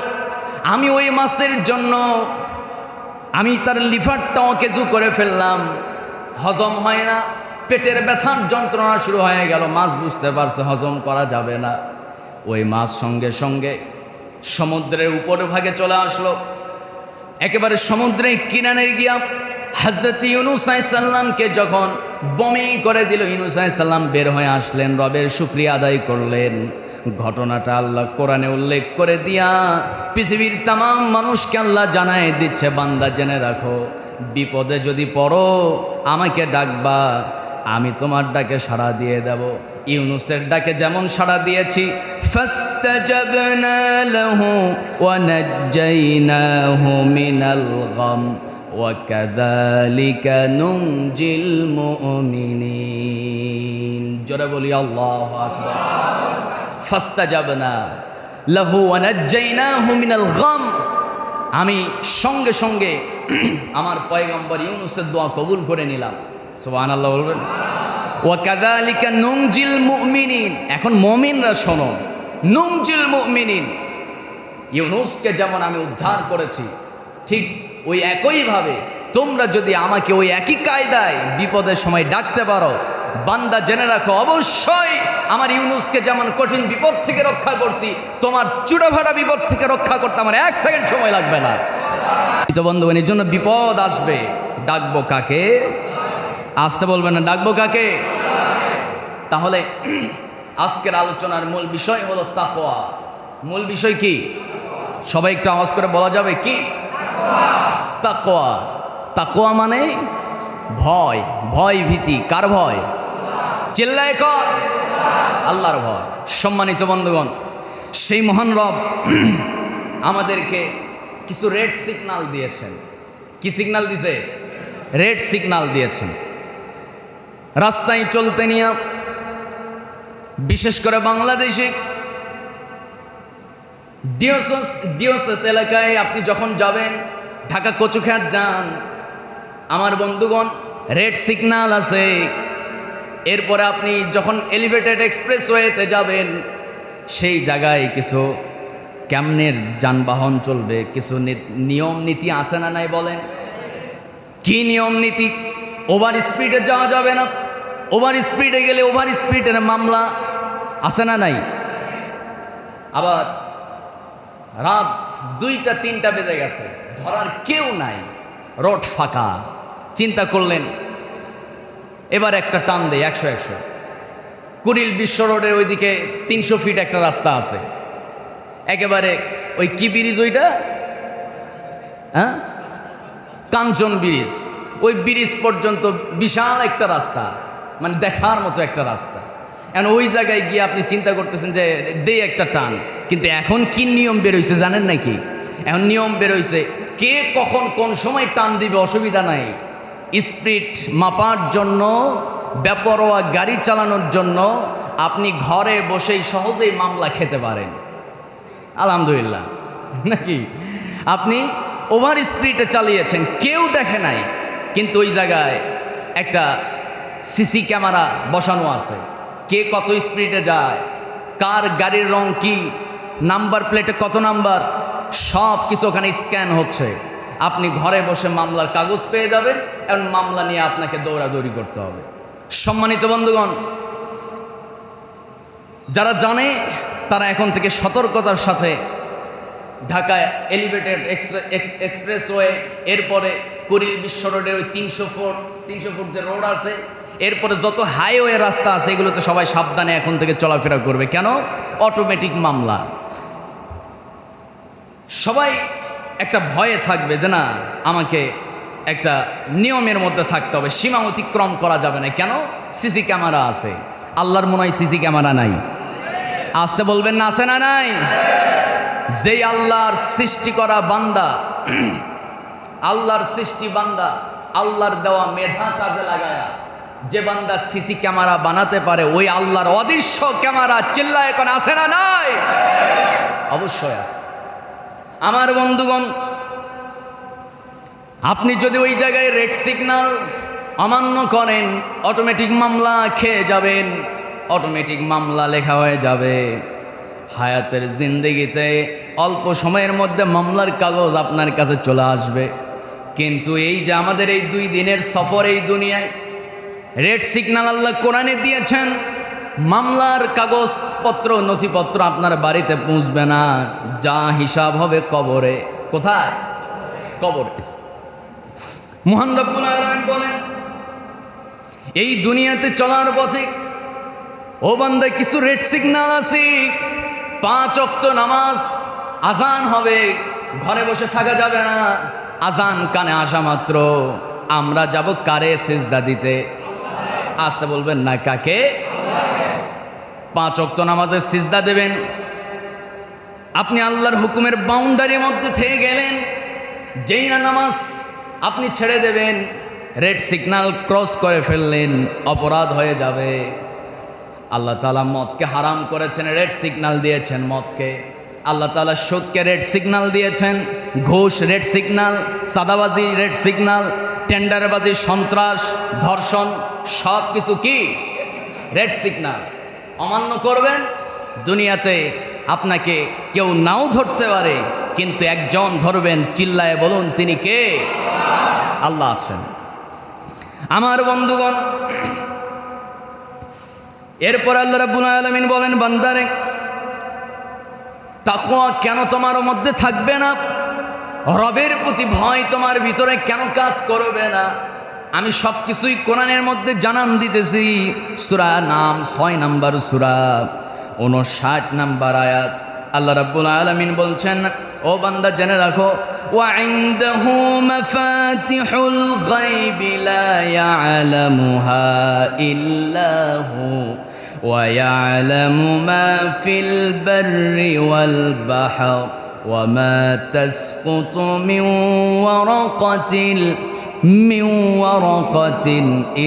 আমি ওই মাছের জন্য আমি তার লিভারটা অকেজু করে ফেললাম, হজম হয় না, পেটের ব্যথার যন্ত্রণা শুরু হয়ে গেল। মাছ বুঝতে পারছে হজম করা যাবে না। ওই মাছ সঙ্গে সঙ্গে সমুদ্রের উপর ভাগে চলে আসলো। একেবারে সমুদ্রের কিনারে গিয়া হযরত ইউনুস আলাইহিস সালামকে যখন বমি করে দিল, ইউনুস আলাইহিস সালাম বের হয়ে আসলেন, রবের শুকরিয়া আদায় করলেন। ঘটনাটা আল্লাহ কোরআনে উল্লেখ করে দিয়া পৃথিবীর তাম মানুষকে আল্লাহ জানায় দিচ্ছে, বান্দা জেনে রাখো, বিপদে যদি পড়ো আমাকে ডাকবা, আমি তোমার ডাকে সাড়া দিয়ে দেব। ইউনুসের ডাকে যেমন সাড়া দিয়েছি, ফাস্তাজাবনা লাহু ওয়া নাজ্জাইনাহু মিনাল গাম ওয়া কাযালিকা নুনজিল মুমিনিন। জোরে বলি আল্লাহু আকবার। ফাস্তাজাবনা লাহু ওয়া নাজ্জাইনাহু মিনাল গাম, আমি সঙ্গে সঙ্গে আমার পয়গম্বর ইউনুসের দোয়া কবুল করে নিলাম। সুবহানাল্লাহ বলবেন। ওয়া কাযালিকা নুনজিল মুমিনিন। এখন মুমিনরা শোনো, নুনজিল মুমিনিন, ইউনুসকে যেমন আমি উদ্ধার করেছি, ঠিক ওই একইভাবে তোমরা যদি আমাকে ওই একই কায়দায় বিপদের সময় ডাকতে পারো, বান্দা জেনে রাখো, অবশ্যই আমার ইউনুসকে যেমন কঠিন বিপদ থেকে রক্ষা করছি, তোমার চূড়াভাড়া বিপদ থেকে রক্ষা করতে আমার 1 সেকেন্ড সময় লাগবে না। তো বন্ধুগণ, এর জন্য বিপদ আসবে, ডাকবো কাকে? আসতে বলবেন না, ডাকবো কাকে? তাহলে আজকের আলোচনার মূল বিষয় হলো তাকওয়া। মূল বিষয় কি? সবাই একটু আওয়াজ করে বলা যাবে কি? তাকওয়া। তাকওয়া মানে ভয়, ভয় ভীতি। কার ভয়? চিল্লায় কর, আল্লাহর ভয়। সম্মানিত বন্ধুগণ, সেই মহান রব আমাদেরকে কিছু রেড সিগন্যাল দিয়েছেন। কি সিগন্যাল দিছে? রেড সিগন্যাল দিয়েছেন। রাস্তায় চলতে নিয়ে, বিশেষ করে বাংলাদেশে ডিওসেস এলাকায় আপনি যখন যাবেন, ঢাকা কচুখাত যান, আমার বন্ধুগণ, রেড সিগন্যাল আছে। এরপরে আপনি যখন এলিভেটেড এক্সপ্রেসওয়েতে যাবেন, সেই জায়গায় কিছু কেমনের যানবাহন চলবে, কিছু নিয়ম নীতি আছে না নাই বলেন? কি নিয়ম নীতি? ওভার স্পিডে যাওয়া যাবে না, ওভার স্পিডে গেলে ওভার স্পিডের মামলা আছে না নাই? আবার রাত 2টা-3টা বেজে গেছে, ধরার কেউ নাই, রোড ফাঁকা, চিন্তা করলেন এবার একটা টান দেয় 100-100। কুড়িল বিশ্ব রোডের ওইদিকে 300 ফিট একটা রাস্তা আছে, একেবারে ওই কি ব্রিজ ওইটা, হ্যাঁ, কাঞ্চন ব্রিজ, ওই ব্রিজ পর্যন্ত বিশাল একটা রাস্তা, মানে দেখার মতো একটা রাস্তা। এখন ওই জায়গায় গিয়ে আপনি চিন্তা করতেছেন যে দে একটা টান, কিন্তু এখন কি নিয়ম বেরোইছে জানেন নাকি? এখন নিয়ম বেরোইছে, কে কখন কোন সময় টান দিবে অসুবিধা নাই। স্পিড মাপার জন্য, বেপরোয়া গাড়ি চালানোর জন্য আপনি ঘরে বসেই সহজেই মামলা খেতে পারেন, আলহামদুলিল্লাহ, নাকি? আপনি ওভার স্পিডে চালিয়েছেন, কেউ দেখে নাই, কিন্তু ওই জায়গায় একটা সিসি ক্যামেরা বসানো আছে, কে কত স্পিডে যায়, কার গাড়ির রং কি, নাম্বার প্লেটে কত নাম্বার, সব কিছু ওখানে স্ক্যান হচ্ছে। আপনি ঘরে বসে মামলার কাগজ পেয়ে যাবেন এবং মামলা নিয়ে আপনাকে দৌড়াদৌড়ি করতে হবে। সম্মানিত বন্ধুগণ, যারা জানে তারা এখন থেকে সতর্কতার সাথে ঢাকায় এলিভেটেড এক্সপ্রেসওয়ে, এরপরে কুড়িল বিশ্ব রোডের ওই 300 ফুট যে রোড আছে, এরপরে যত হাইওয়ে রাস্তা আছে এগুলোতে সবাই সাবধানে এখন থেকে চলাফেরা করবে। কেন? অটোমেটিক মামলা। সবাই একটা ভয়ে থাকবে যে না, আমাকে একটা নিয়মের মধ্যে থাকতে হবে, সীমা অতিক্রম করা যাবে না। কেন? সিসি ক্যামেরা আছে। আল্লাহর মনে হয় সিসি ক্যামেরা নাই? আসতে বলবেন না, আছে না নাই? যেই আল্লাহর সৃষ্টি করা বান্দা, আল্লাহর সৃষ্টি বান্দা, আল্লাহর দেওয়া মেধা কাজে লাগায়া যে বান্দা সিসি ক্যামেরা বানাতে পারে, ওই আল্লাহর অদৃশ্য ক্যামেরা চিল্লায় এখন আছে না নাই? অবশ্যই আছে। আমার বন্ধুগণ, আপনি যদি ওই জায়গায় রেড সিগন্যাল অমান্য করেন, অটোমেটিক মামলা খেয়ে যাবেন, অটোমেটিক মামলা লেখা হয়ে যাবে। হায়াতের জিন্দেগিতে অল্প সময়ের মধ্যে মামলার কাগজ আপনার কাছে চলে আসবে। কিন্তু এই যে আমাদের এই 2 দিনের সফর এই দুনিয়ায়, রেড সিগন্যাল আল্লাহ কোরআনে দিয়েছেন, মামলার কাগজপত্র নথিপত্র আপনার বাড়িতে পৌঁছবে না, যা হিসাব হবে কবরে। কোথায়? কবরে। মহান রব্বুল আলামিন বলেন, এই দুনিয়াতে চলার পথে ও বান্দা কিছু রেড সিগন্যাল আছে। 5 ওয়াক্ত নামাজ, আজান হবে, ঘরে বসে থাকা যাবে না। আজান কানে আসা মাত্র আমরা যাব কারে সিজদা দিতে? আসতে বলবেন না, কাকে? 5 ওয়াক্ত নামাজে সিজদা দেবেন। আপনি আল্লাহর হুকুমের বাউন্ডারির মধ্যে থেকে গেলেন, যেই না নামাজ আপনি ছেড়ে দেবেন, রেড সিগন্যাল ক্রস করে ফেললেন, অপরাধ হয়ে যাবে। আল্লাহ তাআলা মদকে হারাম করেছেন, রেড সিগন্যাল দিয়েছেন মদকে। আল্লাহ তাআলা সুদকে রেড সিগন্যাল দিয়েছেন, ঘুষ রেড সিগন্যাল, সাদাবাজি রেড সিগন্যাল, টেন্ডারবাজি, সন্ত্রাস, ধর্ষণ, সব কিছু কি রেড সিগন্যাল। অমান্য করবেন, দুনিয়াতে আপনাকে কেউ নাও ধরতে পারে, কিন্তু একজন ধরবেন, চিল্লায় বলুন তিনি কে? আল্লাহ আছেন। আমার বন্ধুগণ, এরপর আল্লাহ রাব্বুল আলামিন বলেন, বান্দারে তাকওয়া কেন তোমার মধ্যে থাকবে না? রবের প্রতি ভয় তোমার ভিতরে কেন কাজ করবে না? আমি সব কিছুই কোরআনের মধ্যে জানান দিতেছি। সূরা নাম 6 নম্বর সূরা 59 নম্বর আয়াত। আল্লাহ রাব্বুল আলামিন বলছেন, ও বান্দা জেনে রাখো, ওয়া ইনদাহু মাফাতিহুল গায়বি লা ইয়ালামুহা ইল্লা হু ওয়া ইয়ালামু মা ফিল বাররি ওয়াল বাহর ওয়া মা তাসকুতু মিন ওয়ারাকাতিন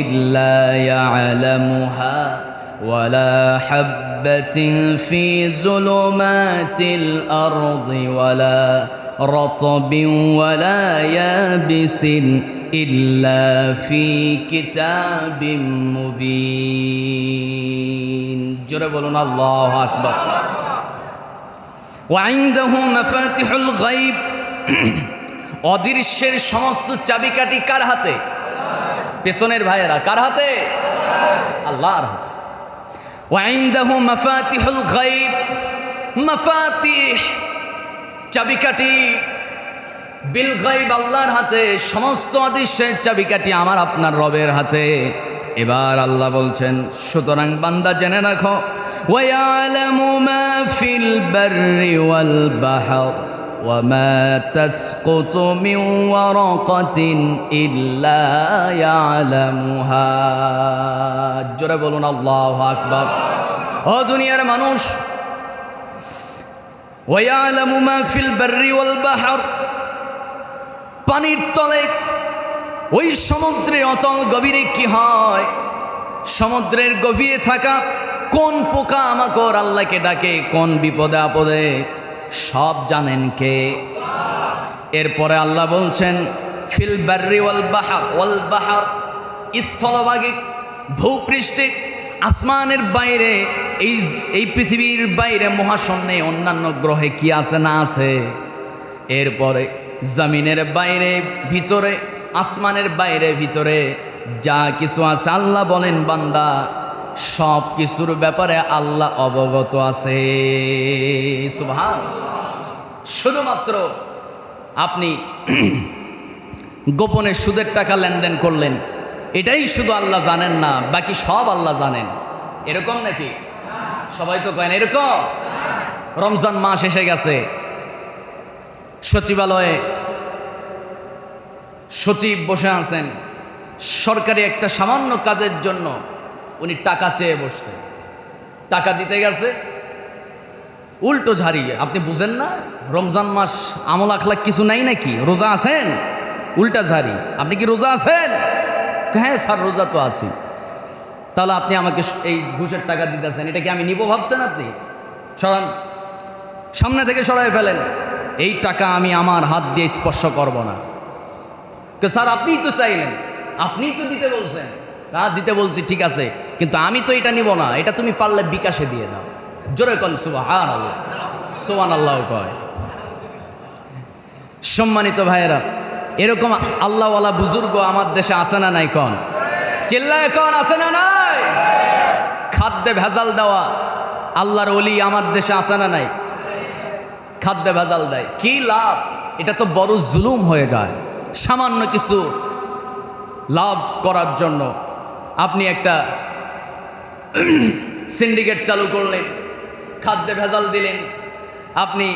ইল্লা ইয়ালামুহা ولا حبة في ظلمات الأرض ولا رطب ولا يابس إلا في كتاب مبين. جرى بولون الله أكبر. وعنده مفاتيح الغيب. অদৃশ্যের সমস্ত চাবিকাঠি কার হাতে? পেছনের ভাইয়েরা, কার হাতে? আল্লাহর হাতে। وعنده مفاتيح الغيب. মাফাতিহ চাবিকাঠি, বিল গায়ব আল্লাহর হাতে। সমস্ত অদৃশ্যের চাবিকাঠি আমার আপনার রবের হাতে। এবার আল্লাহ বলছেন, সুতরাং বান্দা জেনে রাখো, ওয়ায়ালামু মা ফিল বাররি ওয়াল বাহর ওয়া মা তাসকুতু মিন ওয়ারাকাতিন ইল্লা ইয়ালামুহা। জোরে বলুন আল্লাহু আকবার। ও দুনিয়ার মানুষ, ওয়ায়ালামু মা ফিল বাররি ওয়াল বাহর, পানির তলে, ওই সমুদ্রের অতল গভীরে কি হয়, সমুদ্রের গভীরে থাকা কোন পোকা মাকড় আল্লাহকে ডাকে, কোন বিপদে আপদে, সব জানেন কে? এরপরে আল্লাহ বলছেন, ফিল বাররি ওয়াল বাহর। ওয়াল বাহর স্থলভাগে, ভূপৃষ্ঠে, আসমানের বাইরে এই পৃথিবীর বাইরে মহাশূন্যে অন্যান্য গ্রহে কি আছে না আছে, এরপরে জমিনের বাইরে ভিতরে, আসমানের বাইরে ভিতরে যা কিছু আছে, আল্লাহ বলেন বান্দা সব কিছুর ব্যাপারে আল্লাহ অবগত আছে। সুবহানাল্লাহ। শুধুমাত্র আপনি গোপনে সুদের টাকা লেনদেন করলেন, এটাই শুধু আল্লাহ জানেন না, বাকি সব আল্লাহ জানেন, এরকম নাকি? সবাই তো কয় না এরকম। রমজান মাস এসে গেছে, সচিবালয়ে সচিব বসে আছেন, সরকারি একটা সামান্য কাজের জন্য উনি টাকা চেয়ে বসছেন, টাকা দিতে গেছে, উল্টো ঝাড়ি। আপনি বুঝেন না রমজান মাস আমল আখলাক কিছু নাই নাকি? রোজা আছেন? উল্টা ঝাড়ি। আপনি কি রোজা আছেন? হ্যাঁ স্যার রোজা তো আছি। তাহলে আপনি আমাকে এই ঘুষের টাকা দিতেছেন, এটা কি আমি নিব ভাবছেন? আপনি সরান, সামনে থেকে সরাই ফেলেন, এই টাকা আমি আমার হাত দিয়ে স্পর্শ করব না। স্যার আপনিই তো চাইলেন, আপনিই তো দিতে বলছেন। হ্যাঁ দিতে বলছি ঠিক আছে, কিন্তু আমি তো এটা নিব না, এটা তুমি পারলে বিকাশে দিয়ে দাও। জোরে কন সুবহানাল্লাহ। সুবহানাল্লাহ কয়। সম্মানিত ভাইয়েরা, এরকম আল্লাহওয়ালা বুজুর্গ আমার দেশে আছে না নাই? কন, চিল্লায় কন, আছে না নাই? খাদ্যে ভেজাল দেওয়া আল্লাহর ওলি আমার দেশে আছে না নাই? খাদ্যে ভেজাল দেয়, কি লাভ? এটা তো বড় জুলুম হয়ে যায়। সামান্য কিছু লাভ করার জন্য আপনি একটা সিন্ডিকেট চালু করলেন, খাদ্যে ভেজাল দিলেন, আপনি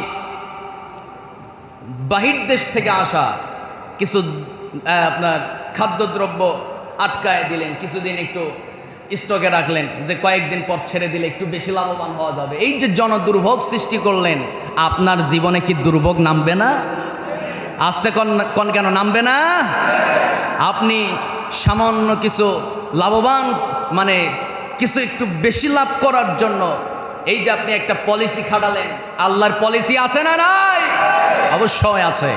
বাহির দেশ থেকে আসা কিছু আপনার খাদ্যদ্রব্য আটকায় দিলেন, কিছুদিন একটু স্টকে রাখলেন, যে কয়েকদিন পর ছেড়ে দিলে একটু বেশি লাভবান হওয়া যাবে। এই যে জনদুর্ভোগ সৃষ্টি করলেন, আপনার জীবনে কি দুর্ভোগ নামবে না? আস্তে কোন কেন নামবে না? আপনি সামান্য কিছু লাভবান, মানে কিছু একটু বেশি লাভ করার জন্য এই যে আপনি একটা পলিসি খাটালেন, আল্লাহর পলিসি আছে না নাই? অবশ্যই আছে।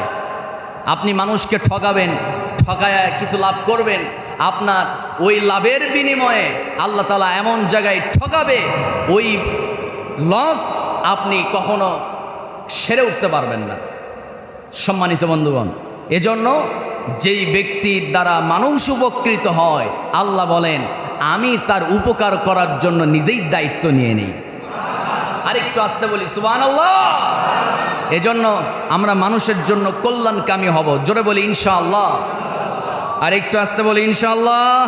আপনি মানুষকে ঠকাবেন, ঠকায় কিছু লাভ করবেন, আপনার ওই লাভের বিনিময়ে আল্লাহ তাআলা এমন জায়গায় ঠকাবে, ওই লস আপনি কখনো সেরে উঠতে পারবেন না। সম্মানিত বন্ধুগণ, এজন্য যেই ব্যক্তির দ্বারা মানুষ উপকৃত হয়, আল্লাহ বলেন আমি তার উপকার করার জন্য নিজেই দায়িত্ব নিয়ে নিই। আরেকটু আসতে বলি সুবহানাল্লাহ। এজন্য আমরা মানুষের জন্য কল্যাণকামী হব। জোরে বলি ইনশাআল্লাহ। আর একটু আসতে বলি ইনশাআল্লাহ।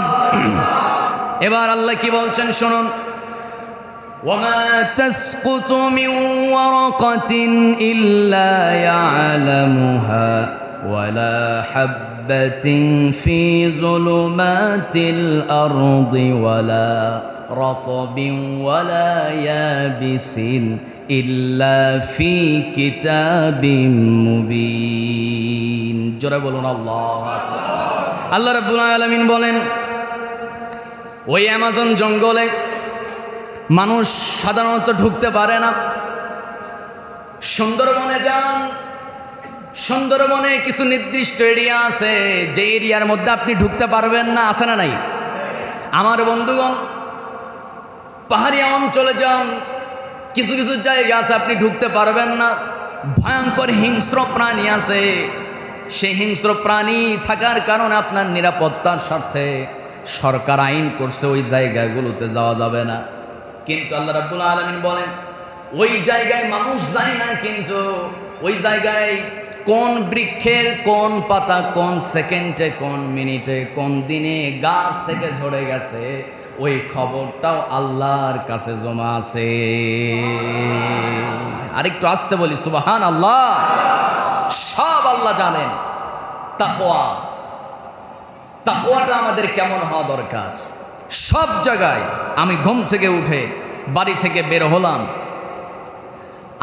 এবার আল্লাহ কি বলছেন শুনুন, ওয়ামা তাসকুতু মিন ওয়ারাকাতিন ইল্লা ইয়ালামুহা ওয়ালা হাববাতিন ফি যুলুমাতিল আরদি ওয়ালা রাতবিন ওয়ালা ইয়াবিসিন ইল্লা ফি কিতাবিম মুবিন। জোরে বলুন আল্লাহু আকবার। আল্লাহ রাব্বুল আলামিন বলেন, ওই অ্যামাজন জঙ্গলে মানুষ সাধারণত ঢুকতে পারে না। সুন্দরবনে যান, সুন্দরবনে কিছু নির্দিষ্ট এরিয়া আছে, যে এরিয়ার মধ্যে আপনি ঢুকতে পারবেন না, আছে না নাই? আমার বন্ধুগণ, পাহাড়ি অঞ্চলে যান, কিছু কিছু জায়গা আছে আপনি ঢুকতে পারবেন না। ভয়ঙ্কর হিংস্র প্রাণী আছে, সেই হিংস্র প্রাণী থাকার কারণে আপনার নিরাপত্তার স্বার্থে সরকার আইন করছে ওই জায়গাগুলোতে যাওয়া যাবে না। কিন্তু আল্লাহ রাব্বুল আলামিন বলেন, ওই জায়গায় মানুষ যায় না, কিন্তু ওই জায়গায় কোন বৃক্ষের কোন পাতা কোন সেকেন্ডে কোন মিনিটে কোন দিনে গাছ থেকে ঝরে গেছে, ওই খবরটাও আল্লাহর কাছে জমা আছে। আরেকটু আসতে বলি সুবহানাল্লাহ। সব আল্লাহ জানেন। তাকওয়াটা আমাদের কেমন হওয়া দরকার। সব জায়গায় আমি ঘুম থেকে উঠে বাড়ি থেকে বের হলাম,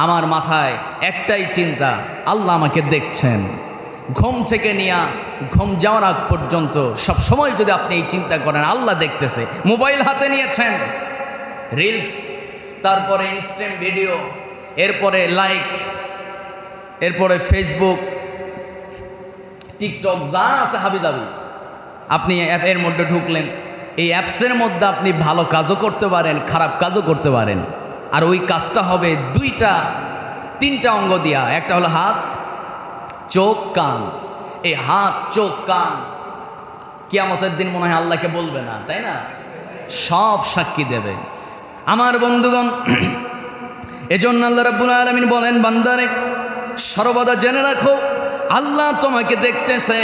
আমার মাথায় একটাই চিন্তা, আল্লাহ আমাকে দেখছেন। ঘুম থেকে নিয়ে ঘুম যাওয়ার আগ পর্যন্ত সব সময় যদি আপনি এই চিন্তা করেন আল্লাহ দেখতেছে। মোবাইল হাতে নিয়েছেন, রিলস, তারপরে ইনস্ট্যান্ট ভিডিও, এরপরে লাইক, এরপরে ফেসবুক, টিকটক, যা আছে হাবিজাবি, আপনি এর মধ্যে ঢুকলেন। এই অ্যাপসের মধ্যে আপনি ভালো কাজও করতে পারেন, খারাপ কাজও করতে পারেন। আর ওই কাজটা হবে তিনটা অঙ্গ দিয়া। একটা হলো হাত, চোখ, কান। এই হাত, চোখ, কান কিয়ামতের দিন মনে হয় আল্লাহকে বলবে না, তাই না? সব সাক্ষী দেবে। আমার বন্ধুগণ, এজন্য আল্লাহ রাব্বুল আলামিন বলেন, বান্দারে সর্বদা জেনে রাখো আল্লাহ তোমাকে দেখতেছে।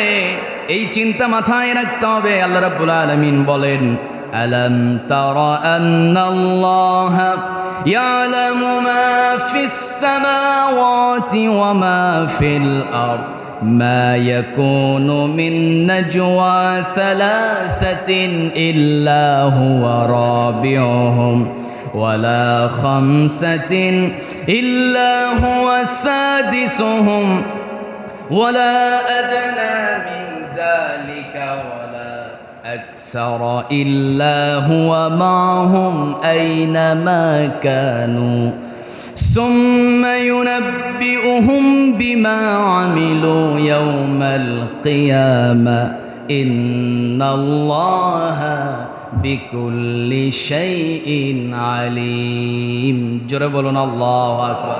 এই চিন্তা মাথায় রাখতে হবে। আল্লাহ রাব্বুল আলামিন বলেন, আলাম তারা আন্নাল্লাহা ইয়ালামু মা ফিস সামাওয়াতি ওয়া মা ফিল আরদ মা ইয়াকুনু মিন নাজওয়া সালাসাতিন ইল্লা হুয়া রাবিউহুম ولا خمسة إلا هو سادسهم ولا أدنى من ذلك ولا أكثر إلا هو معهم أينما كانوا ثم ينبئهم بما عملوا يوم القيامة إن الله বিকুল্লি শাইইন আলিম। জোরে বলুন আল্লাহু আকবার।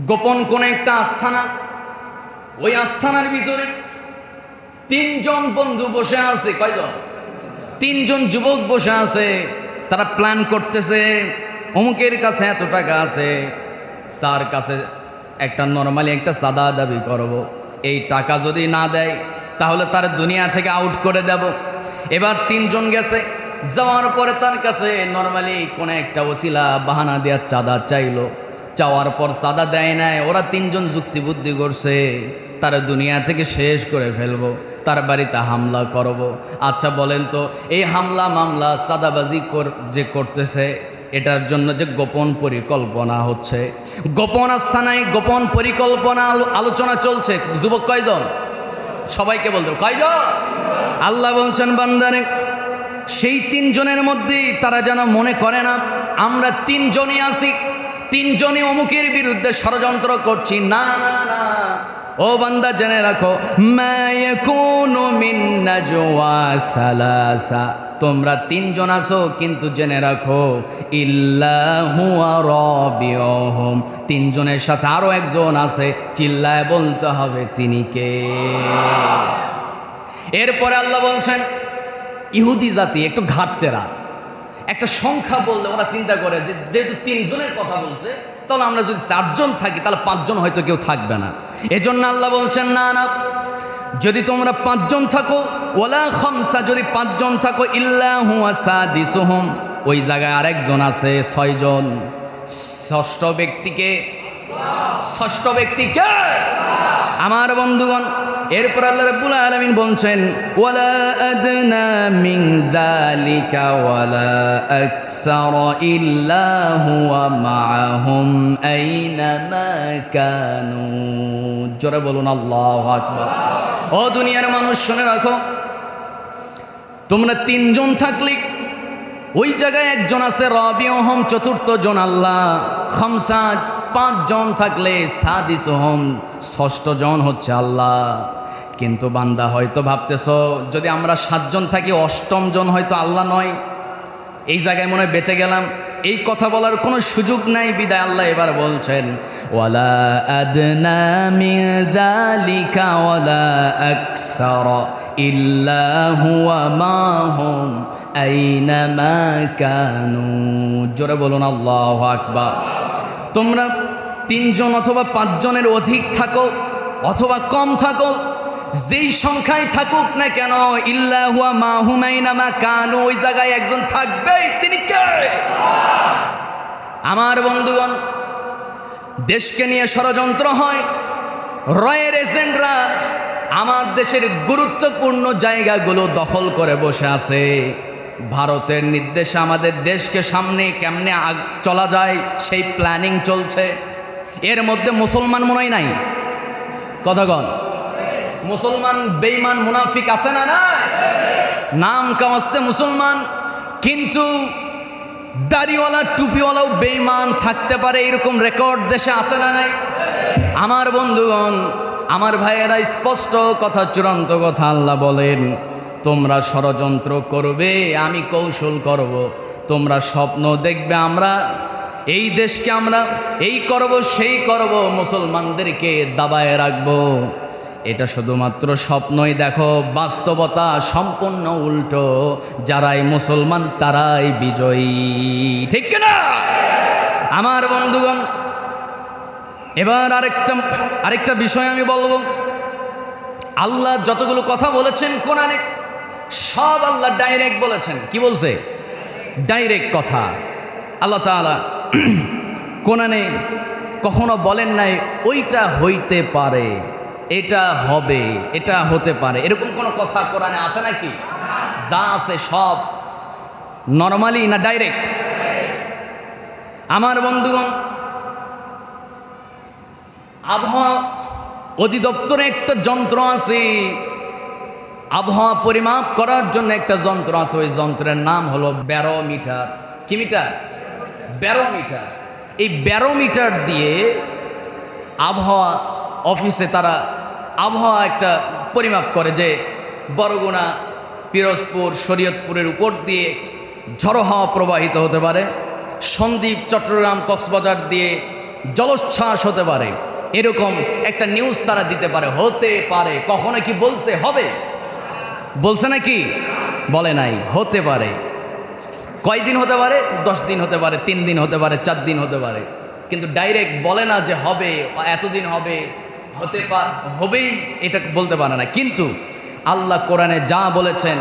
গোপন কোন একটা আস্থানা, ওই আস্থানার ভিতরে তিনজন বন্ধু বসে আছে। কয়জন? তিনজন যুবক বসে আছে। তারা প্ল্যান করতেছে, অমুকের কাছে এত টাকা আছে, তার কাছে নর্মালি একটা চাঁদা দাবি করব। এই টাকা যদি না দেয় তাহলে তার দুনিয়া থেকে আউট করে দেব। এবার তিনজন গেছে, যাওয়ার পরে তার কাছে নর্মালি কোনো একটা ওসিলা বাহানা দেওয়ার চাঁদা চাইলো। চাওয়ার পর চাঁদা দেয় নাই। ওরা তিনজন যুক্তি বুদ্ধি করছে, তার দুনিয়া থেকে শেষ করে ফেলবো, তার বাড়িতে হামলা করব। আচ্ছা বলেন তো, এই হামলা মামলা চাঁদাবাজি যে করতেছে, এটার জন্য যে গোপন পরিকল্পনা হচ্ছে, গোপন আস্থানায় গোপন পরিকল্পনা আলোচনা চলছে। যুবক কয়জন? সবাইকে বলতে কয়জন? আল্লাহ বলছেন, বান্দারে সেই তিনজনের মধ্যেই তারা যেন মনে করে না আমরা তিনজনই আছি, তিনজনই অমুকের বিরুদ্ধে ষড়যন্ত্র করছি। না না না, ও বান্দা জেনে রাখো, মা ইয়াকুনু মিন নাজওয়া সালাসা, তোমরা তিনজন আছো কিন্তু জেনে রাখো ইল্লা হুয়া রাবিউহুম, তিনজনের সাথে আরো একজন আছে, চিল্লায় বলতে হবে তিনি কে। এরপরে আল্লাহ বলছেন, ইহুদি জাতি একটু ঘাটতেরা, একটা সংখ্যা বললে ওরা চিন্তা করে যে যেহেতু তিনজনের কথা বলছে, তাহলে আমরা যদি চারজন থাকি তাহলে পাঁচজন হয়তো কেউ থাকবে না। এজন্য আল্লাহ বলছেন, না না, যদি তোমরা পাঁচজন থাকো, ওয়ালা খামসা, যদি পাঁচজন থাকো, ইল্লা হুয়া সাদিসুহুম, ওই জায়গায় আরেকজন আছে, ছয়জন। ষষ্ঠ ব্যক্তিকে আমার বন্ধুগণ। এরপর আল্লাহ রাব্বুল আলামিন বলছেন, ওয়ালা আদনা মিন যালিকা ওয়ালা আকসারা ইল্লা হুয়া মাআহুম আইনামা কানু। জোরে বলুন আল্লাহু আকবার। ও দুনিয়ার মানুষ শুনে রাখো, তোমরা তিনজন থাকলে ওই জায়গায় একজন আছে রাবিউহুম, চতুর্থ জন আল্লাহ। খামসা, পাঁচজন থাকলে সাদিসুহুম, ষষ্ঠ জন হচ্ছে আল্লাহ। কিন্তু বান্দা হয়তো ভাবতেছ যদি আমরা সাতজন থাকি, অষ্টম জন হয়তো আল্লাহ নয়, এই জায়গায় মনে হয় বেঁচে গেলাম। এই কথা বলার কোনো সুযোগ নাই। বিদায় আল্লাহ এবার বলছেন, ওয়ালা আদনা মিন যালিকা ওয়ালা আকসারা ইল্লা হুয়া মাহুম আইনামা কানু। জোরে বলুন আল্লাহু আকবার। তোমরা তিনজন অথবা পাঁচজনের অধিক থাকো অথবা কম থাকো, যেই সংখ্যায় থাকুক না কেন, ইল্লা হুয়া মাহুম আইনামা কানু, ওই জায়গায় একজন থাকবেই, তিনি কে? আমার বন্ধুগণ, দেশকে নিয়ে ষড়যন্ত্র হয়, রয়ের এজেন্টরা আমার দেশের গুরুত্বপূর্ণ জায়গাগুলো দখল করে বসে আছে। ভারতের নির্দেশে আমাদের দেশকে সামনে কেমনে চলা যায় সেই প্ল্যানিং চলছে। এর মধ্যে মুসলমান মনে হয় নাই, কথাগণ, মুসলমান বেঈমান মুনাফিক আছে না? না, নাম কাওয়াস্তে মুসলমান, কিন্তু দাড়িওয়ালা টুপিওয়ালাও বেঈমান থাকতে পারে, এরকম রেকর্ড দেশে আছে না নাই? আমার বন্ধুগণ, আমার ভাইয়েরা, স্পষ্ট কথা, চূড়ান্ত কথা আল্লাহ বলেন, তোমরা ষড়যন্ত্র করবে, আমি কৌশল করব। তোমরা স্বপ্ন দেখবে আমরা এই দেশকে আমরা এই করব সেই করব, মুসলমানদেরকে দাবায় রাখবো। এটা শুধুমাত্র স্বপ্নই, দেখো বাস্তবতা সম্পূর্ণ উল্টো। যারাই মুসলমান তারাই বিজয়ী, ঠিক না আমার বন্ধুগণ? এবার আরেকটা বিষয় আমি বলবো। আল্লাহ যতগুলো কথা বলেছেন কোরআনে, সব আল্লাহ ডাইরেক্ট বলেছেন। কি বলছে? ডাইরেক্ট কথা। আল্লাহ তাআলা কোরআনে কখনো বলেন নাই ওইটা হইতে পারে, এটা হবে, এটা হতে পারে, এরকম কোনো কথা কোরআনে আছে নাকি? যা আছে সব নরমালি না ডাইরেক্ট? আমার বন্ধুগণ, আবহাওয়া অধিদপ্তরে একটা যন্ত্র আছে, আবহাওয়া পরিমাপ করার জন্য একটা যন্ত্র আছে। ওই যন্ত্রের নাম হলো ব্যারোমিটার। কি মিটার? ব্যারোমিটার। এই ব্যারোমিটার দিয়ে আবহাওয়া অফিসে তারা আবহাওয়া একটা পরিমাপ করে যে বরগুনা, পিরোজপুর, শরীয়তপুরের উপর দিয়ে ঝড়ো হাওয়া প্রবাহিত হতে পারে, সন্দ্বীপ, চট্টগ্রাম, কক্সবাজার দিয়ে জলোচ্ছ্বাস হতে পারে। এরকম একটা নিউজ তারা দিতে পারে, হতে পারে। কখনো কি বলছে হবে? বলছে নাকি? বলে নাই। হতে পারে। কয়দিন হতে পারে? 10 দিন হতে পারে, 3 দিন হতে পারে, 4 দিন হতে পারে, কিন্তু ডাইরেক্ট বলে না যে হবে, এতদিন হবে, হবেই, এটা বলতে পারে না। কিন্তু আল্লাহ কোরআনে যা বলেছেন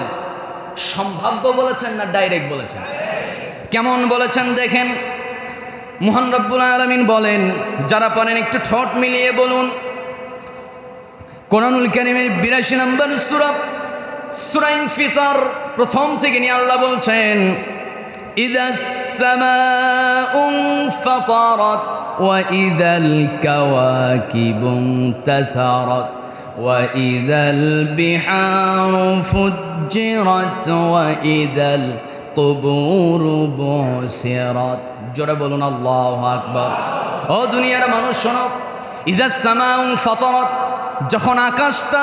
সম্ভাব্য বলেছেন না ডাইরেক্ট বলেছেন? কেমন বলেছেন দেখেন। মহান রব্বুল আলামিন বলেন, যারা পারেন একটু ঠোঁট মিলিয়ে বলুন। কোরআনুল কারীমের 82 নম্বর সূরা, সূরা ইনফিতার প্রথম থেকে নিয়ে আল্লাহ বলছেন, ইদাস সামাউ ফাতারাত ওয়া ইদাল কাওয়াকিবু ইনতাসারাত ওয়া ইদাল বিহারু ফুজ্জিরাত ওয়া ইদাল কুবুরু বুসিরাত। জোরে বলুন আল্লাহু আকবার। ও দুনিয়ার মানুষ শোনো, ইদাস সামাউ ফাতারাত, যখন আকাশটা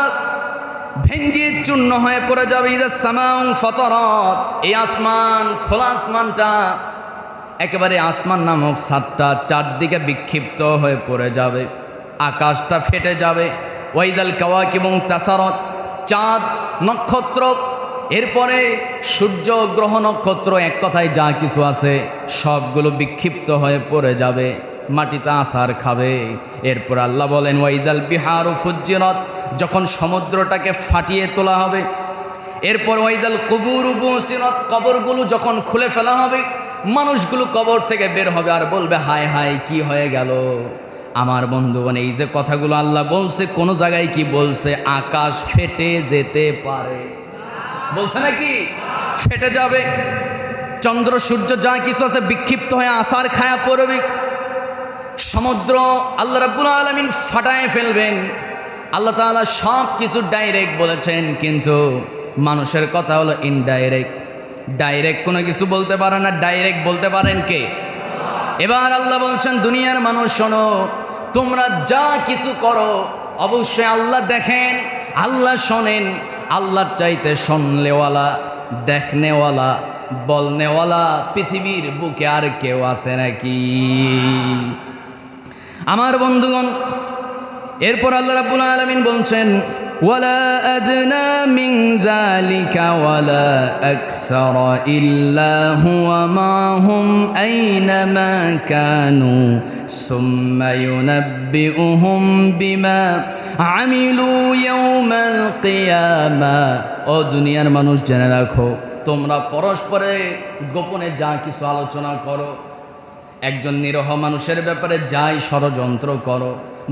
ভেঙ্গে চূর্ণ হয়ে পড়ে যাবে। ইদাস সামাউ ফাতারাত, এই আসমান, খোলা আসমানটা, একেবারে আসমান নামক ছাদটা চারদিকে বিক্ষিপ্ত হয়ে পড়ে যাবে, আকাশটা ফেটে যাবে। ওয়াইদাল কাওয়াকিবু ইনতাসারাত, চাঁদ, নক্ষত্র, এরপরে সূর্য, গ্রহ, নক্ষত্র, এক কথায় যা কিছু আছে সবগুলো বিক্ষিপ্ত হয়ে পড়ে যাবে, মাটিতে আছাড় খাবে। এরপর আল্লাহ বলেন, ওয়াইদাল বিহারু ফুজ্জিরাত, যখন সমুদ্রটাকে ফাটিয়ে তোলা হবে। এরপর ওয়াইদাল কুবুরু বুসিরাত, কবরগুলো যখন খুলে ফেলা হবে, মানুষগুলো কবর থেকে বের হবে আর বলবে, হায় হায় কি হয়ে গেল। আমার বন্ধুগণ, এই যে কথাগুলো আল্লাহ বলছে, কোন জায়গায় কি বলছে? আকাশ ফেটে যেতে পারে বলছে নাকি? ফেটে যাবে। চন্দ্র, সূর্য, যা কিছু আছে বিক্ষিপ্ত হয়ে আছাড় খায়া পড়বে। সমুদ্র আল্লাহ রাব্বুল আলামিন ফাটায় ফেলবেন। আল্লাহ তাআলা সব কিছু ডাইরেক্ট বলেছেন, কিন্তু মানুষের কথা হলো ইনডাইরেক্ট। ডাইরেক্ট কোনো কিছু বলতে পারে না, ডাইরেক্ট বলতে পারেন কে? এবার আল্লাহ বলছেন, দুনিয়ার মানুষ শোনো, তোমরা যা কিছু করো অবশ্যই আল্লাহ দেখেন, আল্লাহ শোনেন। আল্লাহর চাইতে শুনলেওয়ালা, দেখনেওয়ালা, বলনেওয়ালা পৃথিবীর বুকে আর কেউ আছে নাকি? আমার বন্ধুগণ, এরপর আল্লাহ রাব্বুল আলামিন বলছেন, ওয়ালা আদনা মিন যালিকা ওয়ালা আকসারা ইল্লা হুয়া মাহুম আইনামা কানু সুম্মা ইউনাব্বিউহুম বিমা আমিলু ইয়াউমাল কিয়ামা। ও দুনিয়ার মানুষ, জেনে রাখো, তোমরা পরস্পরে গোপনে যা কিছু আলোচনা করো, একজন নিরহ মানুষের ব্যাপারে যাই ষড়যন্ত্র করো,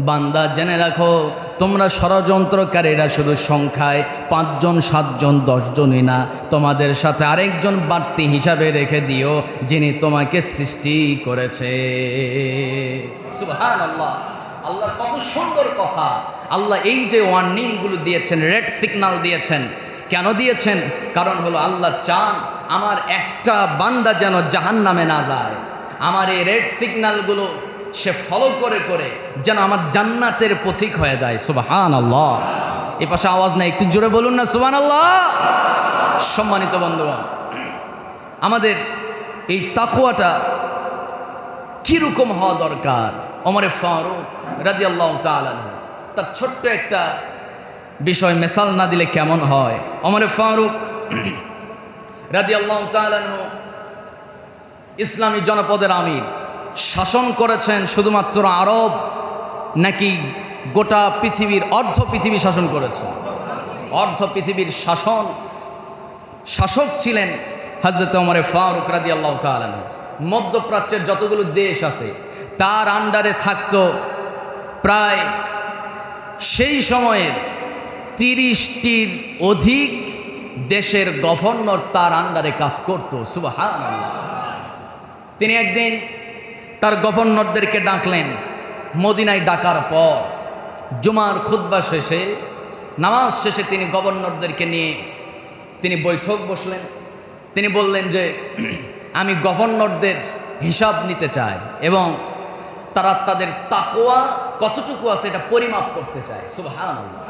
বান্দা জেনে রাখো, তোমরা ষড়যন্ত্রকারীরা শুধু সংখ্যায় 5 জন, 7 জন, 10 জনই না, তোমাদের সাথে আরেকজন বাড়তি হিসাবে রেখে দিও, যিনি তোমাকে সৃষ্টি করেছে। সুবহানাল্লাহ। আল্লাহ কত সুন্দর কথা। আল্লাহ এই যে ওয়ার্নিংগুলো দিয়েছেন, রেড সিগন্যাল দিয়েছেন, কেন দিয়েছেন? কারণ হলো আল্লাহ চান আমার একটা বান্দা যেন জাহান্নামে না যায়। আমার এই রেড সিগন্যালগুলো সে ফলো করে করে যেন আমার জান্নাতের পথিক হয়ে যায়। সুবহানাল্লাহ। এ পাশে আওয়াজ নাই, একটু জোরে বলুন না সুবহানাল্লাহ। সম্মানিত বন্ধুগণ, আমাদের এই তাকওয়াটা কীরকম হওয়া দরকার, ওমরে ফারুক রাদিয়াল্লাহু তাআলা আনহু তার ছোট্ট একটা বিষয় মেসাল না দিলে কেমন হয়। ওমরে ফারুক রাদিয়াল্লাহু তাআলা আনহু ইসলামী জনপদের আমির, শাসন করেছেন শুধুমাত্র আরব নাকি গোটা পৃথিবীর অর্ধ পৃথিবী শাসন করেছেন? অর্ধ পৃথিবীর শাসক ছিলেন হযরত ওমরে ফারুক রাদিয়াল্লাহু তাআলা আনহু। মধ্যপ্রাচ্যের যতগুলো দেশ আছে তার আন্ডারে থাকতো প্রায় সেই সময়ের 30টির অধিক দেশের গভর্নর তার আন্ডারে কাজ করত। সুবহানাল্লাহ। তিনি একদিন তার গভর্নরদেরকে ডাকলেন। মদিনায় ডাকার পর জুমার খুতবা শেষে, নামাজ শেষে তিনি গভর্নরদেরকে নিয়ে তিনি বৈঠক বসলেন। তিনি বললেন যে আমি গভর্নরদের হিসাব নিতে চাই এবং তারা তাদের তাকওয়া কতটুকু আছে এটা পরিমাপ করতে চায়। সুবহানাল্লাহ।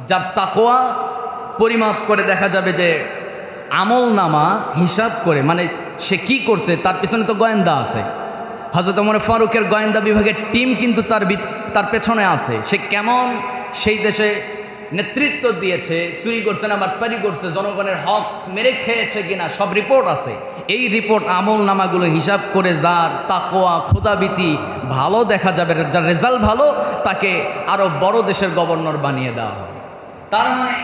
যার তাকওয়া পরিমাপ করে দেখা যাবে যে আমল নামা হিসাব করে, মানে সে কি করছে তার পিছনে তো গোয়েন্দা আছে। হযরত ওমর ফারুকের গোয়েন্দা বিভাগের টিম কিন্তু তার পেছনে আছে। সে কেমন সেই দেশে নেতৃত্ব দিয়েছে, চুরি করছে না বাটপারি করছে, জনগণের হক মেরে খেয়েছে কিনা সব রিপোর্ট আছে। এই রিপোর্ট আমল নামাগুলো হিসাব করে যার তাকওয়া খোদাভীতি ভালো দেখা যাবে, যার রেজাল্ট ভালো, তাকে আরও বড় দেশের গভর্নর বানিয়ে দেওয়া হবে। তার মানে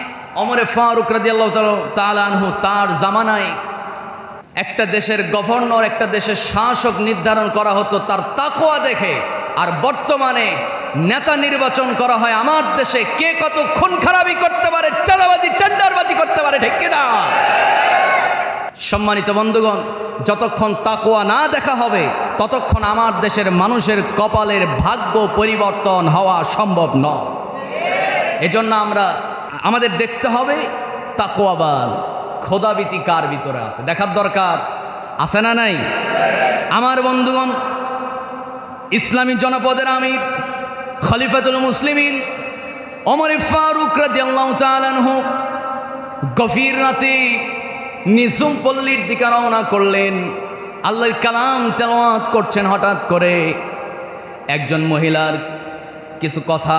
ওমরে ফারুক রাদিয়াল্লাহু তাআলা আনহু তার জামানায় একটা দেশের গভর্নর, একটা দেশের শাসক নির্ধারণ করা হতো তার তাকওয়া দেখে। আর বর্তমানে নেতা নির্বাচন করা হয় আমার দেশে কে কত খুন খারাপি করতে পারে, চাঁদাবাজি টেন্ডারবাজি করতে পারে, ঠিক কিনা? সম্মানিত বন্ধুগণ, যতক্ষণ তাকওয়া না দেখা হবে ততক্ষণ আমার দেশের মানুষের কপালের ভাগ্য পরিবর্তন হওয়া সম্ভব নয়। এজন্য আমাদের দেখতে হবে তাকওয়াবান খোদাভীতি কার ভিতরে আছে, দেখার দরকার আছে না নাই? আমার বন্ধুগণ, ইসলামী জনপদের আমির খলিফাতুল মুসলিমিন ওমর ফারুক রাদিয়াল্লাহু তাআলা আনহু গভীর রাতে নিঝুম পল্লীর দিকে রওনা করলেন। আল্লাহর কালাম তেলাওয়াত করছেন। হঠাৎ করে একজন মহিলার কিছু কথা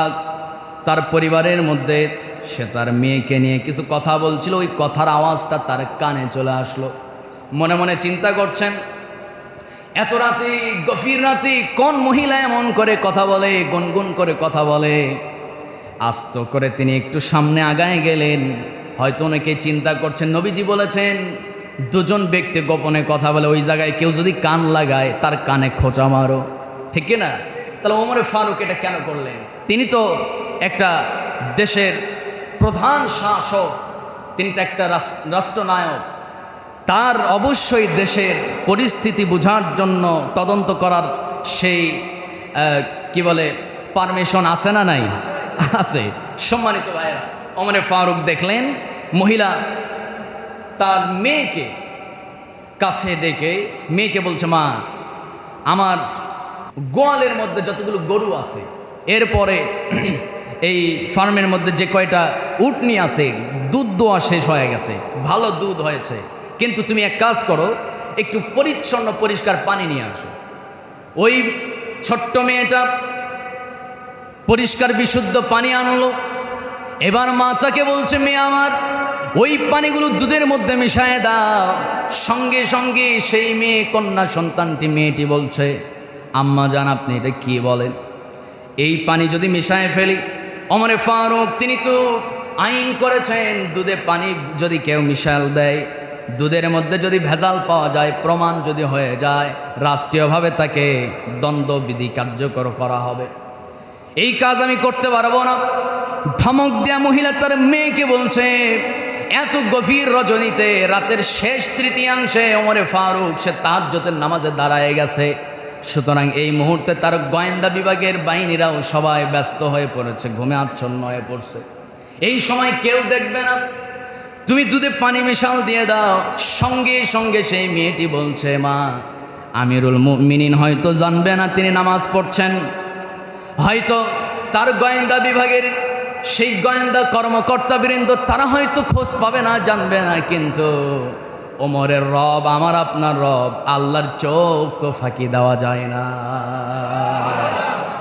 তার পরিবারের মধ্যে, সে তার মেয়েকে নিয়ে কিছু কথা বলছিল, ওই কথার আওয়াজটা তার কানে চলে আসলো। মনে মনে চিন্তা করছেন, এত রাতে, গভীর রাতে কোন মহিলা এমন করে কথা বলে, গুনগুন করে কথা বলে। আস্তে করে তিনি একটু সামনে আগায় গেলেন। হয়তো অনেকে চিন্তা করছেন নবীজি বলেছেন দুজন ব্যক্তি গোপনে কথা বলে, ওই জায়গায় কেউ যদি কান লাগায় তার কানে খোঁচা মারো, ঠিক না? তাহলে ওমরে ফারুক এটা কেন করলেন? তিনি তো একটা দেশের প্রধান শাসক, তিনি তো একটা রাষ্ট্রনায়ক। তার অবশ্যই দেশের পরিস্থিতি বোঝার জন্য তদন্ত করার সেই কি বলে পারমিশন আছে না নাই? আছে। সম্মানিত ভাইরা, ওমরে ফারুক দেখলেন মহিলা তার মেয়েকে কাছে ডেকে মেয়েকে বলছে, মা, আমার গোয়ালের মধ্যে যতগুলো গরু আছে, এরপরে এই ফার্মের মধ্যে যে কয়টা উটনি আছে, দুধ দোয়া শেষ হয়ে গেছে, ভালো দুধ হয়েছে, কিন্তু তুমি এক কাজ করো, একটু পরিচ্ছন্ন পরিষ্কার পানি নিয়ে আসো। ওই ছোট্ট মেয়েটা পরিষ্কার বিশুদ্ধ পানি আনলো। এবার মা তাকে বলছে, মেয়ে আমার, ওই পানিগুলো দুধের মধ্যে মিশায় দাও। সঙ্গে সঙ্গে সেই মেয়ে, কন্যা সন্তানটি, মেয়েটি বলছে, আম্মা জান, আপনি এটা কি বলেন? এই পানি যদি মিশায় ফেলি, ওমরে ফারুক তিনি তো আইন করেছেন, দুধে পানি যদি কেউ মিশাল দেয়, দুধের মধ্যে যদি ভেজাল পাওয়া যায়, প্রমাণ যদি হয়ে যায়, রাষ্ট্রীয়ভাবে তাকে দণ্ডবিধি কার্যকর করা হবে। এই কাজ আমি করতে পারবো না। ধমক দেয়া মহিলা তার মেয়েকে বলছে। এত গভীর রজনীতে, রাতের শেষ তৃতীয়াংশে ওমরে ফারুক সে তাহাজ্জুদের নামাজে দাঁড়ায় গেছে। সুতরাং এই মুহূর্তে তার গোয়েন্দা বিভাগের বাহিনীরাও সবাই ব্যস্ত হয়ে পড়েছে, ঘুমে আচ্ছন্ন হয়ে পড়ছে। এই সময় কেউ দেখবে না, তুমি দুধে পানি মিশাল দিয়ে দাও। সঙ্গে সঙ্গে সেই মেয়েটি বলছে, মা, আমিরুল মুমিনিন হয়তো জানবে না তিনি নামাজ পড়ছেন, হয়তো তার গোয়েন্দা বিভাগের সেই গোয়েন্দা কর্মকর্তাবৃন্দ তারা হয়তো খোঁজ পাবে না, জানবে না, কিন্তু ওমরের রব, আমার আপনার রব, আল্লাহর চোখ তো ফাঁকি দেওয়া যায় না।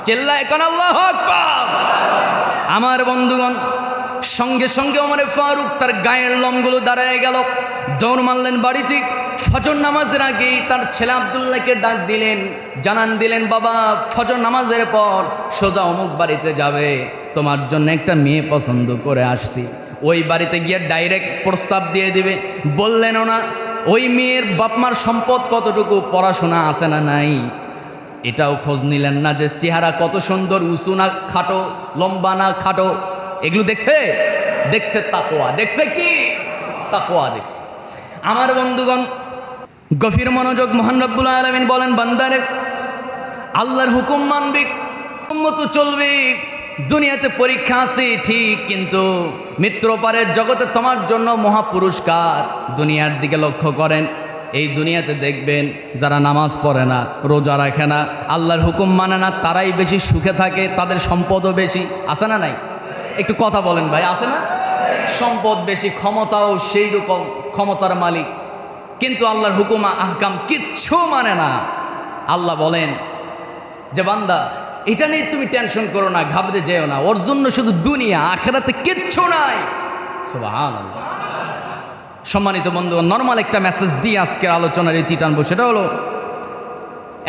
চিল্লায় কোন আল্লাহু আকবার। আমার বন্ধুগণ, সঙ্গে সঙ্গে ওমরে ফারুক তার গায়ের লোমগুলো দাঁড়ায় গেল, দৌড় মারলেন বাড়িতে। ফজর নামাজের আগেই তার ছেলে আব্দুল্লাহকে ডাক দিলেন, জানান দিলেন, বাবা ফজর নামাজের পর সোজা অমুক বাড়িতে যাবে, তোমার জন্য একটা মেয়ে পছন্দ করে আসছি। ওই বাড়িতে গিয়ে ডাইরেক্ট প্রস্তাব দিয়ে দিবে। বললেনও না ওই মেয়ের বাপমার সম্পদ কতটুকু, পড়াশোনা আছে না নাই, এটাও খোঁজ নিলেন না যে চেহারা কত সুন্দর, উঁচু না খাটো, লম্বা না খাটো, এগুলো দেখছে? দেখছে তাকওয়া, দেখছে কি? তাকওয়া দেখছে। আমার বন্ধুগণ, গভীর মনোযোগ। মহান রব্বুল আলামিন বলেন, বান্দারে আল্লাহর হুকুম মানবি, মতো চলবি। দুনিয়াতে পরীক্ষা আছে ঠিক, কিন্তু মৃত্যুপারের জগতে তোমার জন্য মহা পুরস্কার। দুনিয়ার দিকে লক্ষ্য করেন, এই দুনিয়াতে দেখবেন যারা নামাজ পড়ে না, রোজা রাখে না, আল্লাহর হুকুম মানে না, তারাই বেশি সুখে থাকে, তাদের সম্পদও বেশি। আছে না নাই? একটু কথা বলেন ভাই, আছে না? সম্পদ বেশি, ক্ষমতাও সেই রকম, ক্ষমতার মালিক, কিন্তু আল্লাহর হুকুম আহকাম কিচ্ছু মানে না। আল্লাহ বলেন যে বান্দা এটা নিয়ে তুমি টেনশন করো না, ঘাবড়ে যেও না, ওর জন্য শুধু দুনিয়া, আখিরাতে কিচ্ছু নাই। সুবহানাল্লাহ। সম্মানিত বন্ধু, নর্মাল একটা মেসেজ দিয়ে আজকের আলোচনার ইতি টানবো। সেটা হলো,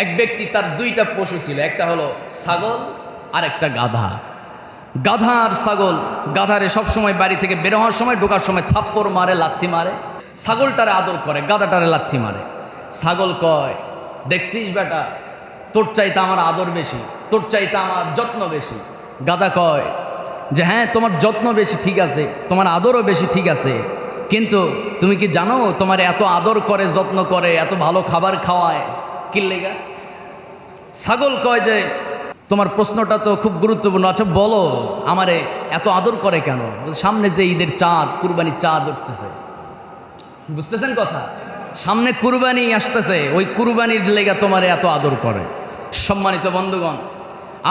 এক ব্যক্তি তার দুইটা পশু ছিল, একটা হলো ছাগল আর একটা গাধা। গাধা আর ছাগল, গাধারে সবসময় বাড়ি থেকে বের হওয়ার সময়, ঢোকার সময় থাপ্পড় মারে, লাথি মারে। ছাগলটারে আদর করে, গাধাটারে লাথি মারে। ছাগল কয়, দেখছিস বেটা, তোর চাইতে আমার আদর বেশি, তোর চাইতে আমার যত্ন বেশি। গাধা কয় যে হ্যাঁ, তোমার যত্ন বেশি ঠিক আছে, তোমার আদরও বেশি ঠিক আছে, কিন্তু তুমি কি জানো তোমার এত আদর করে, যত্ন করে, এত ভালো খাবার খাওয়ায় কি লেগা? ছাগল কয় যে তোমার প্রশ্নটা তো খুব গুরুত্বপূর্ণ, আচ্ছা বলো আমারে এত আদর করে কেন? সামনে যে ঈদের চাঁদ, কুরবানির চাঁদ উঠতেছে, বুঝতেছেন কথা? সামনে কুরবানি আসতেছে, ওই কুরবানির লেগা তোমারে এত আদর করে। সম্মানিত বন্ধুগণ,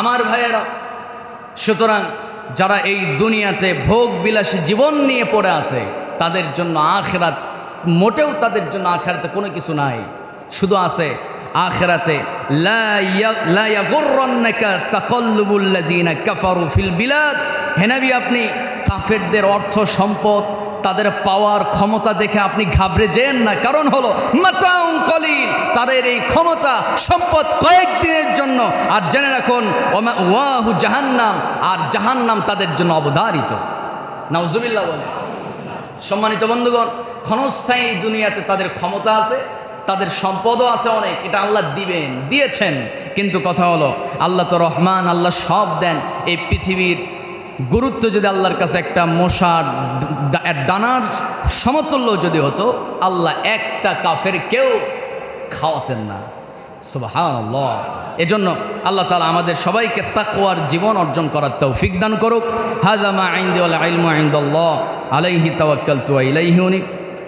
আমার ভাইয়েরা, সুতরাং যারা এই দুনিয়াতে ভোগ বিলাসী জীবন নিয়ে পড়ে আছে, তাদের জন্য আখিরাত, মোটেও তাদের জন্য আখিরাতে কোনো কিছু নাই, শুধু আছে আখিরাতে লা ইয়াগুররান্নাকা তাকাল্লুবুল লাযিনা কাফারু ফিল বিলাদ। হে নবী, আপনি কাফেরদের অর্থ সম্পদ, তাদের পাওয়ার ক্ষমতা দেখে আপনি ঘাবড়ে যেন না, কারণ হলো মাতাউন কলিল, তাদের এই ক্ষমতা সম্পদ কয়েকদিনের জন্য। আর জেনে রাখুন, ওয়াহু জাহান্নাম, আর জাহান্নাম তাদের জন্য অবধারিত। নাউজুবিল্লাহ বলে। সম্মানিত বন্ধুগণ, ক্ষণস্থায়ী দুনিয়াতে তাদের ক্ষমতা আছে, তাদের সম্পদও আছে অনেক, এটা আল্লাহ দিবেন, দিয়েছেন, কিন্তু কথা হলো আল্লাহ তো রহমান, আল্লাহ সব দেন। এই পৃথিবীর গুরুত্ব যদি আল্লাহর কাছে একটা মশার ডানার সমতুল্য যদি হতো, আল্লাহ একটা কাফের কেউ খাওয়াতেন না। সুবহানাল্লাহ। এজন্য আল্লাহ তাআলা আমাদের সবাইকে তাকওয়ার জীবন অর্জন করার তৌফিক দান করুক। হাযা মা ইনদি ওয়াল ইলমু ইনদাল্লাহ, আলাইহি তাওয়াক্কালতু ওয়া ইলাইহি উনীব।